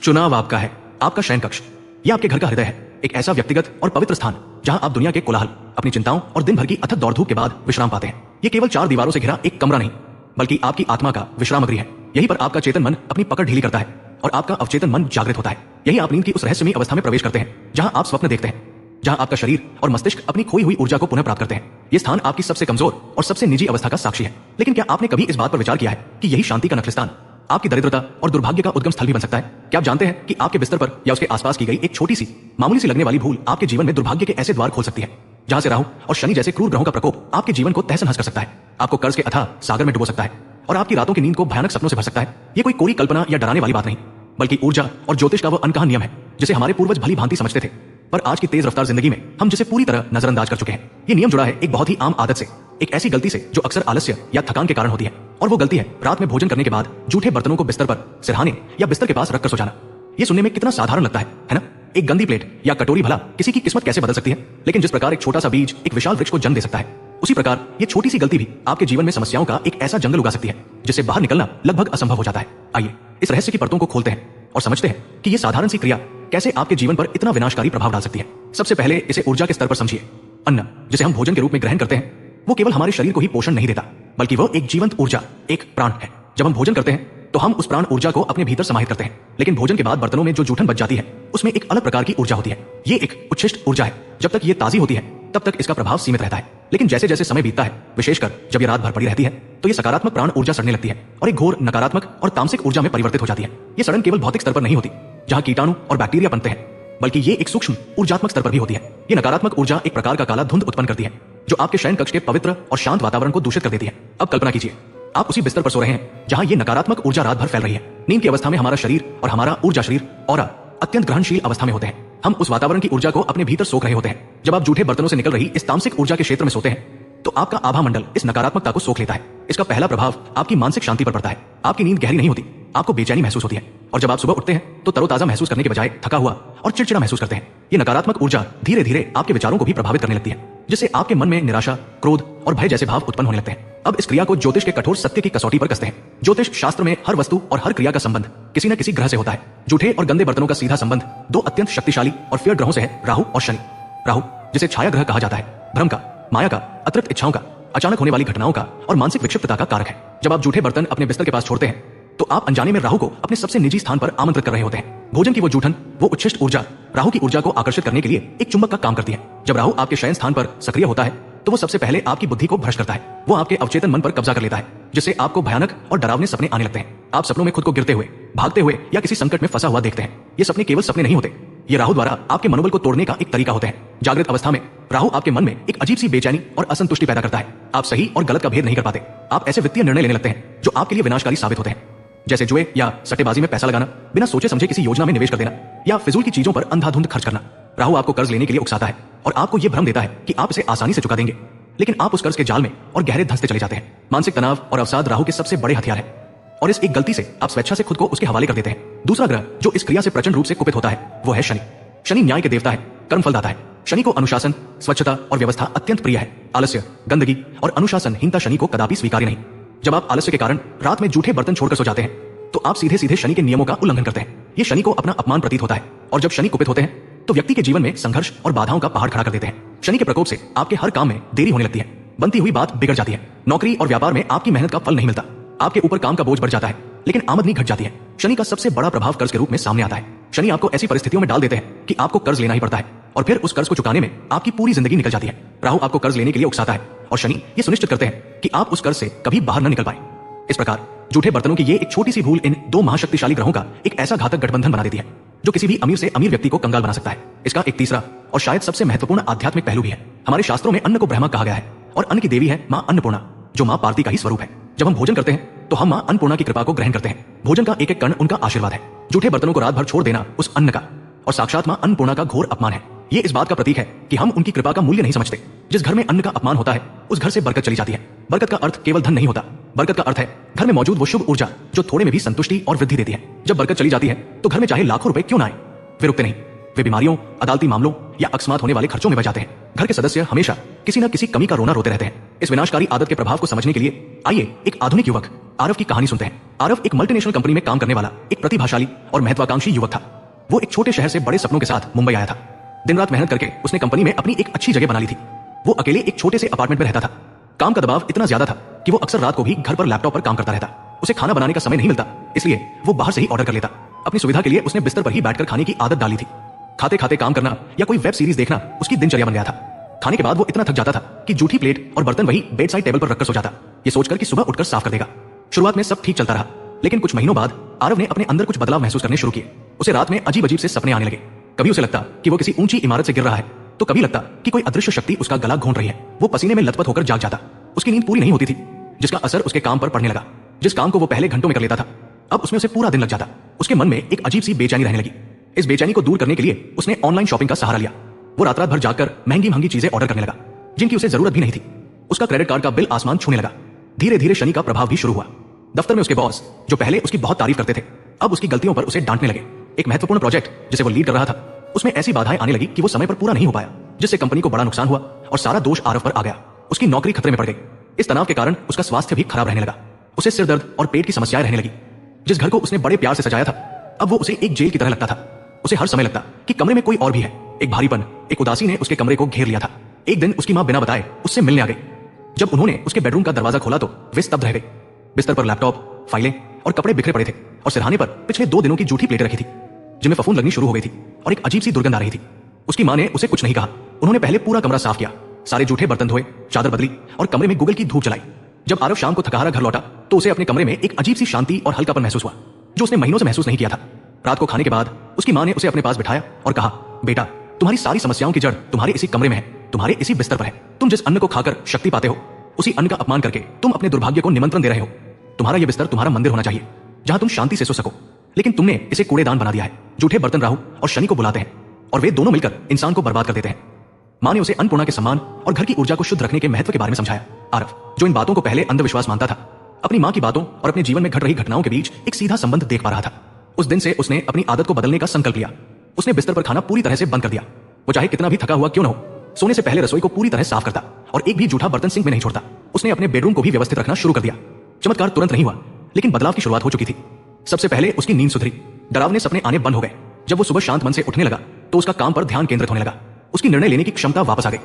चुनाव आपका है। आपका शयन कक्ष यह आपके घर का हृदय है, एक ऐसा व्यक्तिगत और पवित्र स्थान जहां आप दुनिया के कोलाहल, अपनी चिंताओं और दिन भर की अथक दौड़ धूप के बाद विश्राम पाते हैं। ये केवल 4 दीवारों से घिरा एक कमरा नहीं, बल्कि आपकी आत्मा का विश्राम गृह है। यहीं पर आपका चेतन मन अपनी पकड़ ढीली करता है और आपका अवचेतन मन जागृत होता है। यही आप नींद की उस रहस्यमयी अवस्था में प्रवेश करते हैं जहां आप स्वप्न देखते हैं, जहां आपका शरीर और मस्तिष्क अपनी खोई हुई ऊर्जा को पुनः प्राप्त करते हैं। यह स्थान आपकी सबसे कमजोर और सबसे निजी अवस्था का साक्षी है। लेकिन क्या आपने कभी इस बात पर विचार किया है कि यही शांति का नखलिस्तान आपकी दरिद्रता और दुर्भाग्य का उद्गम स्थल भी बन सकता है? क्या आप जानते हैं कि आपके बिस्तर पर या उसके आसपास की गई एक छोटी सी मामूली सी लगने वाली भूल आपके जीवन में दुर्भाग्य के ऐसे द्वार खोल सकती है जहां से राहु और शनि जैसे क्रूर ग्रहों का प्रकोप आपके जीवन को तहस नहस कर सकता है, आपको कर्ज के अथाह सागर में डुबो सकता है और आपकी रातों की नींद को भयानक सपनों से भर सकता है। ये कोई कोरी कल्पना या डराने वाली बात नहीं, बल्कि ऊर्जा और ज्योतिष का वो अनकहा नियम है जिसे हमारे पूर्वज भली भांति समझते थे, पर आज की तेज रफ्तार जिंदगी में हम जिसे पूरी तरह नजरअंदाज कर चुके हैं। ये नियम जुड़ा है एक बहुत ही आम आदत से, एक ऐसी गलती से जो अक्सर आलस्य या थकान के कारण होती है, और वो गलती है रात में भोजन करने के बाद जूठे बर्तनों को बिस्तर पर सिरहाने या बिस्तर के पास रखकर सो जाना। ये सुनने में कितना साधारण लगता है ना? एक गंदी प्लेट या कटोरी भला किसी की किस्मत कैसे बदल सकती है, लेकिन जिस प्रकार एक छोटा सा बीज एक विशाल वृक्ष को जन्म दे सकता है, उसी प्रकार ये छोटी सी गलती भी आपके जीवन में समस्याओं का एक ऐसा जंगल उगा सकती है जिससे बाहर निकलना लगभग असंभव हो जाता है। आइए इस रहस्य की परतों को खोलते हैं और समझते हैं कि ये साधारण सी क्रिया कैसे आपके जीवन पर इतना विनाशकारी प्रभाव डाल सकती है। सबसे पहले इसे ऊर्जा के स्तर पर समझिए। अन्न जिसे हम भोजन के रूप में ग्रहण करते हैं वो केवल हमारे शरीर को ही पोषण नहीं देता, बल्कि वह एक जीवंत ऊर्जा, एक प्राण है। जब हम भोजन करते हैं तो हम उस प्राण ऊर्जा को अपने भीतर समाहित करते हैं, लेकिन भोजन के बाद बर्तनों में जो जूठन बच जाती है उसमें एक अलग प्रकार की ऊर्जा होती है। ये एक उच्छिष्ट ऊर्जा है। जब तक ये ताजी होती है तब तक इसका प्रभाव सीमित रहता है, लेकिन जैसे जैसे समय बीतता है, विशेषकर जब ये रात भर पड़ी रहती है, तो ये सकारात्मक प्राण ऊर्जा सड़ने लगती है और एक घोर नकारात्मक और तामसिक ऊर्जा में परिवर्तित हो जाती है। ये सड़न केवल भौतिक स्तर पर नहीं होती जहां कीटाणु और बैक्टीरिया बनते हैं, बल्कि ये एक सूक्ष्म ऊर्जात्मक स्तर पर भी होती है। ये नकारात्मक ऊर्जा एक प्रकार का काला धुंध उत्पन्न करती है जो आपके शयन कक्ष के पवित्र और शांत वातावरण को दूषित कर देती है। अब कल्पना कीजिए आप उसी बिस्तर पर सो रहे हैं जहां ये नकारात्मक ऊर्जा रात भर फैल रही है। नींद की अवस्था में हमारा शरीर और हमारा ऊर्जा शरीर ऑरा अत्यंत ग्रहणशील अवस्था में होते हैं। हम उस वातावरण की ऊर्जा को अपने भीतर सोख रहे होते हैं। जब आप जूठे बर्तनों से निकल रही इस तामसिक ऊर्जा के क्षेत्र में सोते हैं तो आपका आभा मंडल इस नकारात्मकता को सोख लेता है। इसका पहला प्रभाव आपकी मानसिक शांति पर पड़ता है। आपकी नींद गहरी नहीं होती, आपको बेचैनी महसूस होती है, और जब आप सुबह उठते हैं तो तरोताजा महसूस करने के बजाय थका हुआ और चिड़चिड़ा महसूस करते हैं। ये नकारात्मक ऊर्जा धीरे धीरे आपके विचारों को भी प्रभावित करने लगती है, जिससे आपके मन में निराशा, क्रोध और भय जैसे भाव उत्पन्न होने लगते हैं। अब इस क्रिया को ज्योतिष के कठोर सत्य की कसौटी पर कसते हैं। ज्योतिष शास्त्र में हर वस्तु और हर क्रिया का संबंध किसी न किसी ग्रह से होता है। जूठे और गंदे बर्तनों का सीधा संबंध 2 अत्यंत शक्तिशाली और फेयर ग्रहों से है, राहु और शनि। राहु जिसे छाया ग्रह कहा जाता है, भ्रम का, माया का, अतृप्त इच्छाओं का, अचानक होने वाली घटनाओं का और मानसिक विक्षिप्तता का कारक है। जब आप जूठे बर्तन अपने बिस्तर के पास छोड़ते हैं तो आप अनजाने में राहु को अपने सबसे निजी स्थान पर आमंत्रित कर रहे होते हैं। भोजन की वो जूठन, वो उच्छिष्ट ऊर्जा राहु की ऊर्जा को आकर्षित करने के लिए एक चुंबक का काम करती है। जब राहु आपके शयन स्थान पर सक्रिय होता है तो वो सबसे पहले आपकी बुद्धि को भ्रष्ट करता है। वो आपके अवचेतन मन पर कब्जा कर लेता है, जिससे आपको भयानक और डरावने सपने आने लगते हैं। आप सपनों में खुद को गिरते हुए, भागते हुए या किसी संकट में फंसा हुआ देखते हैं। ये सपने केवल सपने नहीं होते, ये राहु द्वारा आपके मनोबल को तोड़ने का एक तरीका होते हैं। जागृत अवस्था में राहु आपके मन में एक अजीब सी बेचैनी और असंतुष्टि पैदा करता है। आप सही और गलत का भेद नहीं कर पाते। आप ऐसे वित्तीय निर्णय लेने लगते हैं जो आपके लिए विनाशकारी साबित होते हैं, जैसे जुए या सट्टेबाजी में पैसा लगाना, बिना सोचे समझे किसी योजना में निवेश कर देना या फिजूल की चीजों पर अंधाधुंध खर्च करना। राहु आपको कर्ज लेने के लिए उकसाता है और आपको यह भ्रम देता है कि आप इसे आसानी से चुका देंगे, लेकिन आप उस कर्ज के जाल में और गहरे धंसते चले जाते हैं। मानसिक तनाव और अवसाद राहु के सबसे बड़े हथियार है और इस एक गलती से आप स्वेच्छा से खुद को उसके हवाले कर देते हैं। दूसरा ग्रह जो इस क्रिया से प्रचंड रूप से कुपित होता है वो है शनि। शनि न्याय के देवता है, कर्मफल दाता है। शनि को अनुशासन, स्वच्छता और व्यवस्था अत्यंत प्रिय है। आलस्य, गंदगी और अनुशासनहीनता शनि को कदापि स्वीकार्य नहीं। जब आप आलस्य के कारण रात में जूठे बर्तन छोड़कर सो जाते हैं तो आप सीधे सीधे शनि के नियमों का उल्लंघन करते हैं। ये शनि को अपना अपमान प्रतीत होता है, और जब शनि कुपित होते हैं तो व्यक्ति के जीवन में संघर्ष और बाधाओं का पहाड़ खड़ा कर देते हैं। शनि के प्रकोप से आपके हर काम में देरी होने लगती है, बनती हुई बात बिगड़ जाती है, नौकरी और व्यापार में आपकी मेहनत का फल नहीं मिलता, आपके ऊपर काम का बोझ बढ़ जाता है, लेकिन आमदनी घट जाती है। शनि का सबसे बड़ा प्रभाव कर्ज के रूप में सामने आता है। शनि आपको ऐसी परिस्थितियों में डाल देते हैं कि आपको कर्ज लेना ही पड़ता है, और फिर उस कर्ज को चुकाने में आपकी पूरी जिंदगी निकल जाती है। राहु आपको कर्ज लेने के लिए उकसाता है और शनि ये सुनिश्चित करते हैं कि आप उस कर्ज से कभी बाहर न निकल पाए। इस प्रकार जूठे बर्तनों की ये एक छोटी सी भूल इन 2 महाशक्तिशाली ग्रहों का एक ऐसा घातक गठबंधन बना देती है जो किसी भी अमीर से अमीर व्यक्ति को कंगाल बना सकता है। इसका एक तीसरा और शायद सबसे महत्वपूर्ण आध्यात्मिक पहलू भी है। हमारे शास्त्रों में अन्न को ब्रह्मा कहा गया है और अन्न की देवी है मां अन्नपूर्णा, जो मां पार्वती का ही स्वरूप है। जब हम भोजन करते हैं तो हम मां अन्नपूर्णा की कृपा को ग्रहण करते हैं। भोजन का एक एक कण उनका आशीर्वाद है। जूठे बर्तनों को रात भर छोड़ देना उस अन्न का और साक्षात मां अन्नपूर्णा का घोर अपमान है। ये इस बात का प्रतीक है कि हम उनकी कृपा का मूल्य नहीं समझते। जिस घर में अन्न का अपमान होता है उस घर से बरकत चली जाती है। बरकत का अर्थ केवल धन नहीं होता, बरकत का अर्थ है घर में मौजूद वो शुभ ऊर्जा जो थोड़े में भी संतुष्टि और वृद्धि देती है। जब बरकत चली जाती है तो घर में चाहे लाखों रुपए क्यों ना आए, वे रुकते नहीं। वे बीमारियों, अदालती मामलों या अकस्मात होने वाले खर्चों में बच जाते हैं। घर के सदस्य हमेशा किसी न किसी कमी का रोना रोते रहते हैं। इस विनाशकारी आदत के प्रभाव को समझने के लिए आइए एक आधुनिक युवक आरव की कहानी सुनते हैं। आरव एक मल्टीनेशनल कंपनी में काम करने वाला एक प्रतिभाशाली और महत्वाकांक्षी युवक था। वो एक छोटे शहर से बड़े सपनों के साथ मुंबई आया था। दिन रात मेहनत करके उसने कंपनी में अपनी एक अच्छी जगह बना ली थी। वो अकेले एक छोटे से अपार्टमेंट में रहता था। काम का दबाव इतना ज्यादा था कि वो अक्सर रात को भी घर पर लैपटॉप पर काम करता रहता। उसे खाना बनाने का समय नहीं मिलता, इसलिए वो बाहर से ही ऑर्डर कर लेता। अपनी सुविधा के लिए उसने बिस्तर पर ही बैठकर खाने की आदत डाली थी। खाते खाते काम करना या कोई वेब सीरीज देखना उसकी दिनचर्या बन गया था। खाने के बाद वो इतना थक जाता था कि जूठी प्लेट और बर्तन वही बेड साइड टेबल पर रखकर सो जाता, ये सोचकर कि सुबह उठकर साफ कर देगा। शुरुआत में सब ठीक चलता रहा, लेकिन कुछ महीनों बाद आरव ने अपने अंदर कुछ बदलाव महसूस करने शुरू किए। उसे रात में अजीब अजीब से सपने आने लगे। कभी उसे लगता कि वो किसी ऊंची इमारत से गिर रहा है, तो कभी लगता कि कोई अदृश्य शक्ति उसका गला घोंट रही है। वो पसीने में लथपथ होकर जाग जाता। उसकी नींद पूरी नहीं होती थी, जिसका असर उसके काम पर पड़ने लगा। जिस काम को वो पहले घंटों में कर लेता था, अब उसमें उसे पूरा दिन लग जाता। उसके मन में एक अजीब सी बेचैनी रहने लगी। इस बेचैनी को दूर करने के लिए उसने ऑनलाइन शॉपिंग का सहारा लिया। वो रात रात भर जाकर महंगी महंगी चीजें ऑर्डर करने लगा, जिनकी उसे जरूरत भी नहीं थी। उसका क्रेडिट कार्ड का बिल आसमान छूने लगा। धीरे धीरे शनि का प्रभाव भी शुरू हुआ। दफ्तर में उसके बॉस, जो पहले उसकी बहुत तारीफ करते थे, अब उसकी गलतियों पर उसे डांटने लगे। एक महत्वपूर्ण प्रोजेक्ट जिसे वो लीड कर रहा था, उसमें ऐसी बाधाएं आने लगी कि वो समय पर पूरा नहीं हो पाया, जिससे कंपनी को बड़ा नुकसान हुआ और सारा दोष आरव पर आ गया। उसकी नौकरी खतरे में पड़ गई। इस तनाव के कारण उसका स्वास्थ्य भी खराब रहने लगा। उसे सिर दर्द और पेट की समस्याएं रहने लगी। जिस घर को उसने बड़े प्यार से सजाया था, अब वो उसे एक जेल की तरह लगता था। उसे हर समय लगता कि कमरे में कोई और भी है। एक भारीपन, एक उदासी ने उसके कमरे को घेर लिया था। एक दिन उसकी मां बिना बताए उससे मिलने आ गई। जब उन्होंने उसके बेडरूम का दरवाजा खोला तो वे स्तब्ध रह गई। बिस्तर पर लैपटॉप, फाइलें और कपड़े बिखरे पड़े थे और सिरहाने पर पिछले 2 दिनों की जूठी प्लेटें रखी थी, जिनमें फफूंद लगनी शुरू हो गई थी और एक अजीब सी दुर्गंध आ रही थी। उसकी मां ने उसे कुछ नहीं कहा। उन्होंने पहले पूरा कमरा साफ किया, सारे जूठे बर्तन धोए, चादर बदली और कमरे में गुगल की धूप जलाई। जब आरव शाम को थकाहारा घर लौटा तो उसे अपने कमरे में एक अजीब सी शांति और हल्कापन महसूस हुआ, जो उसने महीनों से महसूस नहीं किया था। रात को खाने के बाद उसकी मां ने उसे अपने पास बिठाया और कहा, बेटा, तुम्हारी सारी समस्याओं की जड़ तुम्हारे इसी कमरे में है, तुम्हारे इसी बिस्तर पर है। तुम जिस अन्न को खाकर शक्ति पाते हो, उसी अन्न का अपमान करके तुम अपने दुर्भाग्य को निमंत्रण दे रहे हो। तुम्हारा यह बिस्तर तुम्हारा मंदिर होना चाहिए, जहां तुम शांति से सो सको, लेकिन तुमने इसे कूड़ेदान बना दिया है। जूठे बर्तन राहु और शनि को बुलाते हैं और वे दोनों मिलकर इंसान को बर्बाद कर देते हैं। मां ने उसे अन्नपूर्णा के सम्मान और घर की ऊर्जा को शुद्ध रखने के महत्व के बारे में समझाया। आरव, जो इन बातों को पहले अंधविश्वास मानता था, अपनी मां की बातों और अपने जीवन में घट रही घटनाओं के बीच एक सीधा संबंध देख पा रहा था। उस दिन से उसने अपनी आदत को बदलने का संकल्प लिया। उसने बिस्तर पर खाना पूरी तरह से बंद कर दिया। वो चाहे कितना भी थका हुआ क्यों न हो, सोने से पहले रसोई को पूरी तरह साफ करता और एक भी जूठा बर्तन सिंक में नहीं छोड़ता। उसने अपने बेडरूम को भी व्यवस्थित रखना शुरू कर दिया। चमत्कार तुरंत नहीं हुआ, लेकिन बदलाव की शुरुआत हो चुकी थी। सबसे पहले उसकी नींद सुधरी, डरावने सपने आने बंद हो गए। जब वो सुबह शांत मन से उठने लगा तो उसका काम पर ध्यान केंद्रित होने लगा। उसकी निर्णय लेने की क्षमता वापस आ गई।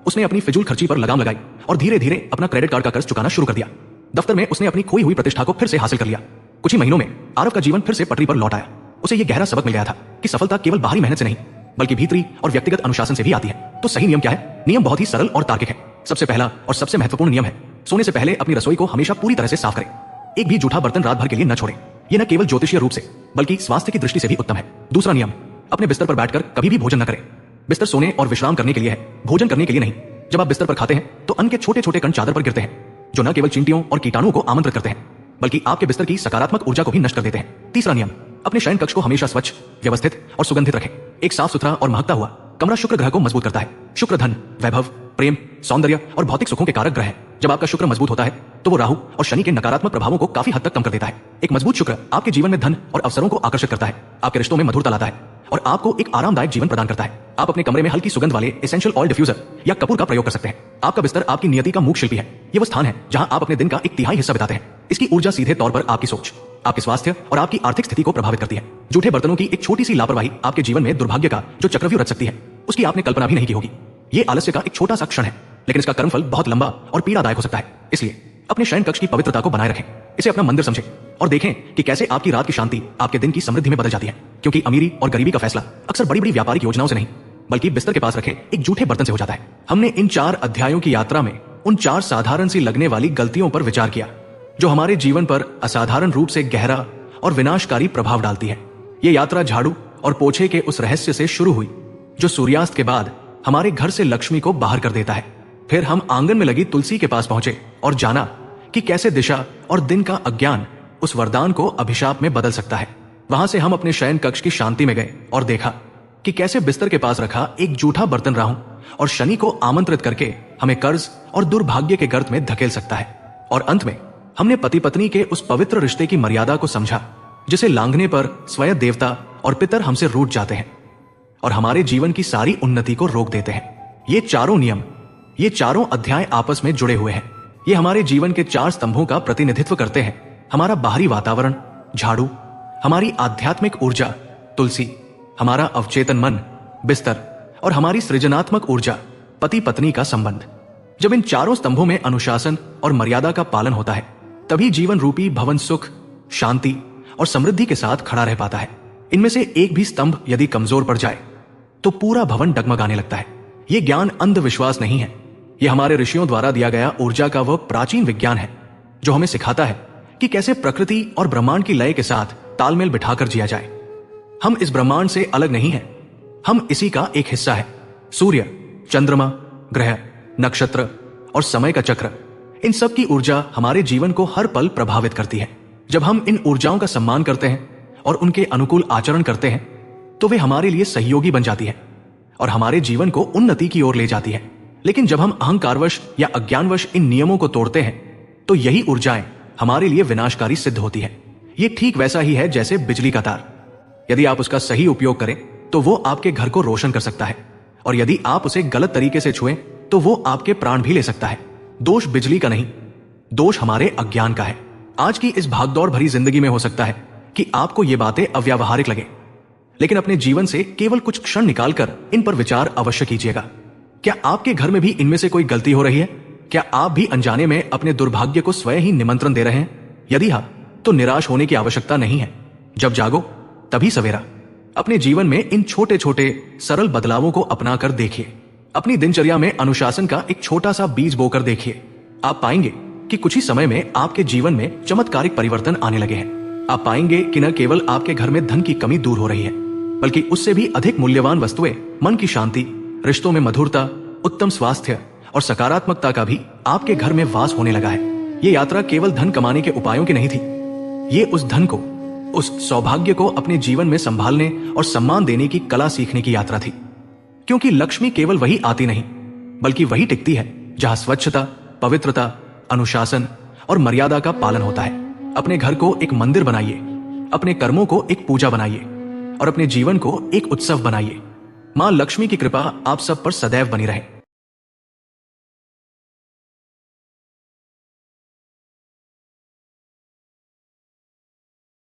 उसने अपनी फिजूल खर्ची पर लगाम लगाई और धीरे धीरे अपना क्रेडिट कार्ड का कर्ज चुकाना शुरू कर दिया। दफ्तर में उसने अपनी खोई हुई प्रतिष्ठा को फिर से हासिल कर लिया। कुछ ही महीनों में आरव का जीवन फिर से पटरी पर लौट आया। उसे यह गहरा सबक मिल गया था कि सफलता केवल बाहरी मेहनत से नहीं, बल्कि भीतरी और व्यक्तिगत अनुशासन से भी आती है। तो सही नियम क्या है? नियम बहुत ही सरल और तार्किक है। सबसे पहला और सबसे महत्वपूर्ण नियम है, सोने से पहले अपनी रसोई को हमेशा पूरी तरह से साफ करें। एक भी जूठा बर्तन रात भर के लिए न छोड़ें। यह न केवल ज्योतिषीय रूप से बल्कि स्वास्थ्य की दृष्टि से भी उत्तम है। दूसरा नियम, अपने बिस्तर पर बैठकर कभी भी भोजन न करें। बिस्तर सोने और विश्राम करने के लिए है, भोजन करने के लिए नहीं। जब आप बिस्तर पर खाते हैं तो अन्न के छोटे छोटे कण चादर पर गिरते हैं, जो न केवल चींटियों और कीटाणुओं को आमंत्रित करते हैं, बल्कि आपके बिस्तर की सकारात्मक ऊर्जा को भी नष्ट कर देते हैं। तीसरा नियम, अपने शयन कक्ष को हमेशा स्वच्छ, व्यवस्थित और सुगंधित रखें। एक साफ सुथरा और महकता हुआ कमरा शुक्र ग्रह को मजबूत करता है। शुक्र धन, वैभव, प्रेम, सौंदर्य और भौतिक सुखों के कारक ग्रह है। जब आपका शुक्र मजबूत होता है तो वो राहु और शनि के नकारात्मक प्रभावों को काफी हद तक कम कर देता है। एक मजबूत शुक्र आपके जीवन में धन और अवसरों को आकर्षित करता है, आपके रिश्तों में मधुरता लाता है और आपको एक आरामदायक जीवन प्रदान करता है। आप अपने कमरे में हल्की सुगंध वाले एसेंशियल ऑयल डिफ्यूजर या कपूर का प्रयोग कर सकते हैं। आपका बिस्तर आपकी नियति का मूक शिल्पी है। ये वो स्थान है जहां आप अपने दिन का एक तिहाई हिस्सा बिताते हैं। इसकी ऊर्जा सीधे तौर पर आपकी सोच, आपके स्वास्थ्य और आपकी आर्थिक स्थिति को प्रभावित करती है। जूठे बर्तनों की एक छोटी सी लापरवाही आपके जीवन में दुर्भाग्य का जो चक्रव्यूह रच सकती है, उसकी आपने कल्पना भी नहीं की होगी। ये आलस्य का एक छोटा सा क्षण है, लेकिन इसका कर्मफल बहुत लंबा और पीड़ादायक हो सकता है। इसलिए अपने शयन कक्ष की पवित्रता को बनाए रखें, इसे अपना मंदिर समझें और देखें कि कैसे आपकी रात की शांति आपके दिन की समृद्धि में बदल जाती है। क्योंकि अमीरी और गरीबी का फैसला अक्सर बड़ी बड़ी व्यापारिक योजनाओं से नहीं, बल्कि बिस्तर के पास रखे एक जूठे बर्तन से हो जाता है। हमने इन 4 अध्यायों की यात्रा में उन 4 साधारण सी लगने वाली गलतियों पर विचार किया, जो हमारे जीवन पर असाधारण रूप से गहरा और विनाशकारी प्रभाव डालती है। ये यात्रा झाड़ू और पोछे के उस रहस्य से शुरू हुई, जो सूर्यास्त के बाद हमारे घर से लक्ष्मी को बाहर कर देता है। फिर हम आंगन में लगी तुलसी के पास पहुंचे और जाना कि कैसे दिशा और दिन का अज्ञान उस वरदान को अभिशाप में बदल सकता है। वहां से हम अपने शयन कक्ष की शांति में गए और देखा कि कैसे बिस्तर के पास रखा एक जूठा बर्तन राहु और शनि को आमंत्रित करके हमें कर्ज और दुर्भाग्य के गर्त में धकेल सकता है। और अंत में हमने पति पत्नी के उस पवित्र रिश्ते की मर्यादा को समझा जिसे लांघने पर स्वयं देवता और पितर हमसे रूठ जाते हैं और हमारे जीवन की सारी उन्नति को रोक देते हैं। ये चारों नियम, ये चारों अध्याय आपस में जुड़े हुए हैं। ये हमारे जीवन के 4 स्तंभों का प्रतिनिधित्व करते हैं। हमारा बाहरी वातावरण, झाड़ू, हमारी आध्यात्मिक ऊर्जा, तुलसी, हमारा अवचेतन मन, बिस्तर, और हमारी सृजनात्मक ऊर्जा, पति पत्नी का संबंध। जब इन चारों स्तंभों में अनुशासन और मर्यादा का पालन होता है, तभी जीवन रूपी भवन सुख, शांति और समृद्धि के साथ खड़ा रह पाता है। इनमें से एक भी स्तंभ यदि कमजोर पड़ जाए तो पूरा भवन डगमगाने लगता है। यह ज्ञान अंधविश्वास नहीं है। यह हमारे ऋषियों द्वारा दिया गया ऊर्जा का वह प्राचीन विज्ञान है जो हमें सिखाता है कि कैसे प्रकृति और ब्रह्मांड की लय के साथ तालमेल बिठाकर जिया जाए। हम इस ब्रह्मांड से अलग नहीं हैं, हम इसी का एक हिस्सा है। सूर्य, चंद्रमा, ग्रह, नक्षत्र और समय का चक्र, इन सब की ऊर्जा हमारे जीवन को हर पल प्रभावित करती है। जब हम इन ऊर्जाओं का सम्मान करते हैं और उनके अनुकूल आचरण करते हैं तो वे हमारे लिए सहयोगी बन जाती है और हमारे जीवन को उन्नति की ओर ले जाती है। लेकिन जब हम अहंकारवश या अज्ञानवश इन नियमों को तोड़ते हैं तो यही ऊर्जाएं हमारे लिए विनाशकारी सिद्ध होती है। ये ठीक वैसा ही है जैसे बिजली का तार। यदि आप उसका सही उपयोग करें तो वो आपके घर को रोशन कर सकता है, और यदि आप उसे गलत तरीके से छुएं तो वो आपके प्राण भी ले सकता है। दोष बिजली का नहीं, दोष हमारे अज्ञान का है। आज की इस भागदौड़ भरी जिंदगी में हो सकता है कि आपको ये बातें अव्यावहारिक लगे, लेकिन अपने जीवन से केवल कुछ क्षण निकालकर इन पर विचार अवश्य कीजिएगा। क्या आपके घर में भी इनमें से कोई गलती हो रही है? क्या आप भी अनजाने में अपने दुर्भाग्य को स्वयं ही निमंत्रण दे रहे हैं? यदि हाँ, तो निराश होने की आवश्यकता नहीं है। जब जागो तभी सवेरा। अपने जीवन में इन छोटे छोटे सरल बदलावों को अपनाकर देखिए। अपनी दिनचर्या में अनुशासन का एक छोटा सा बीज बोकर देखिए। आप पाएंगे कि कुछ ही समय में आपके जीवन में चमत्कारिक परिवर्तन आने लगे हैं। आप पाएंगे कि न केवल आपके घर में धन की कमी दूर हो रही है, बल्कि उससे भी अधिक मूल्यवान वस्तुएं, मन की शांति, रिश्तों में मधुरता, उत्तम स्वास्थ्य और सकारात्मकता का भी आपके घर में वास होने लगा है। ये यात्रा केवल धन कमाने के उपायों की नहीं थी। ये उस धन को, उस सौभाग्य को अपने जीवन में संभालने और सम्मान देने की कला सीखने की यात्रा थी। क्योंकि लक्ष्मी केवल वही आती नहीं, बल्कि वही टिकती है जहां स्वच्छता, पवित्रता, अनुशासन और मर्यादा का पालन होता है। अपने घर को एक मंदिर बनाइए, अपने कर्मों को एक पूजा बनाइए और अपने जीवन को एक उत्सव बनाइए। मां लक्ष्मी की कृपा आप सब पर सदैव बनी रहे।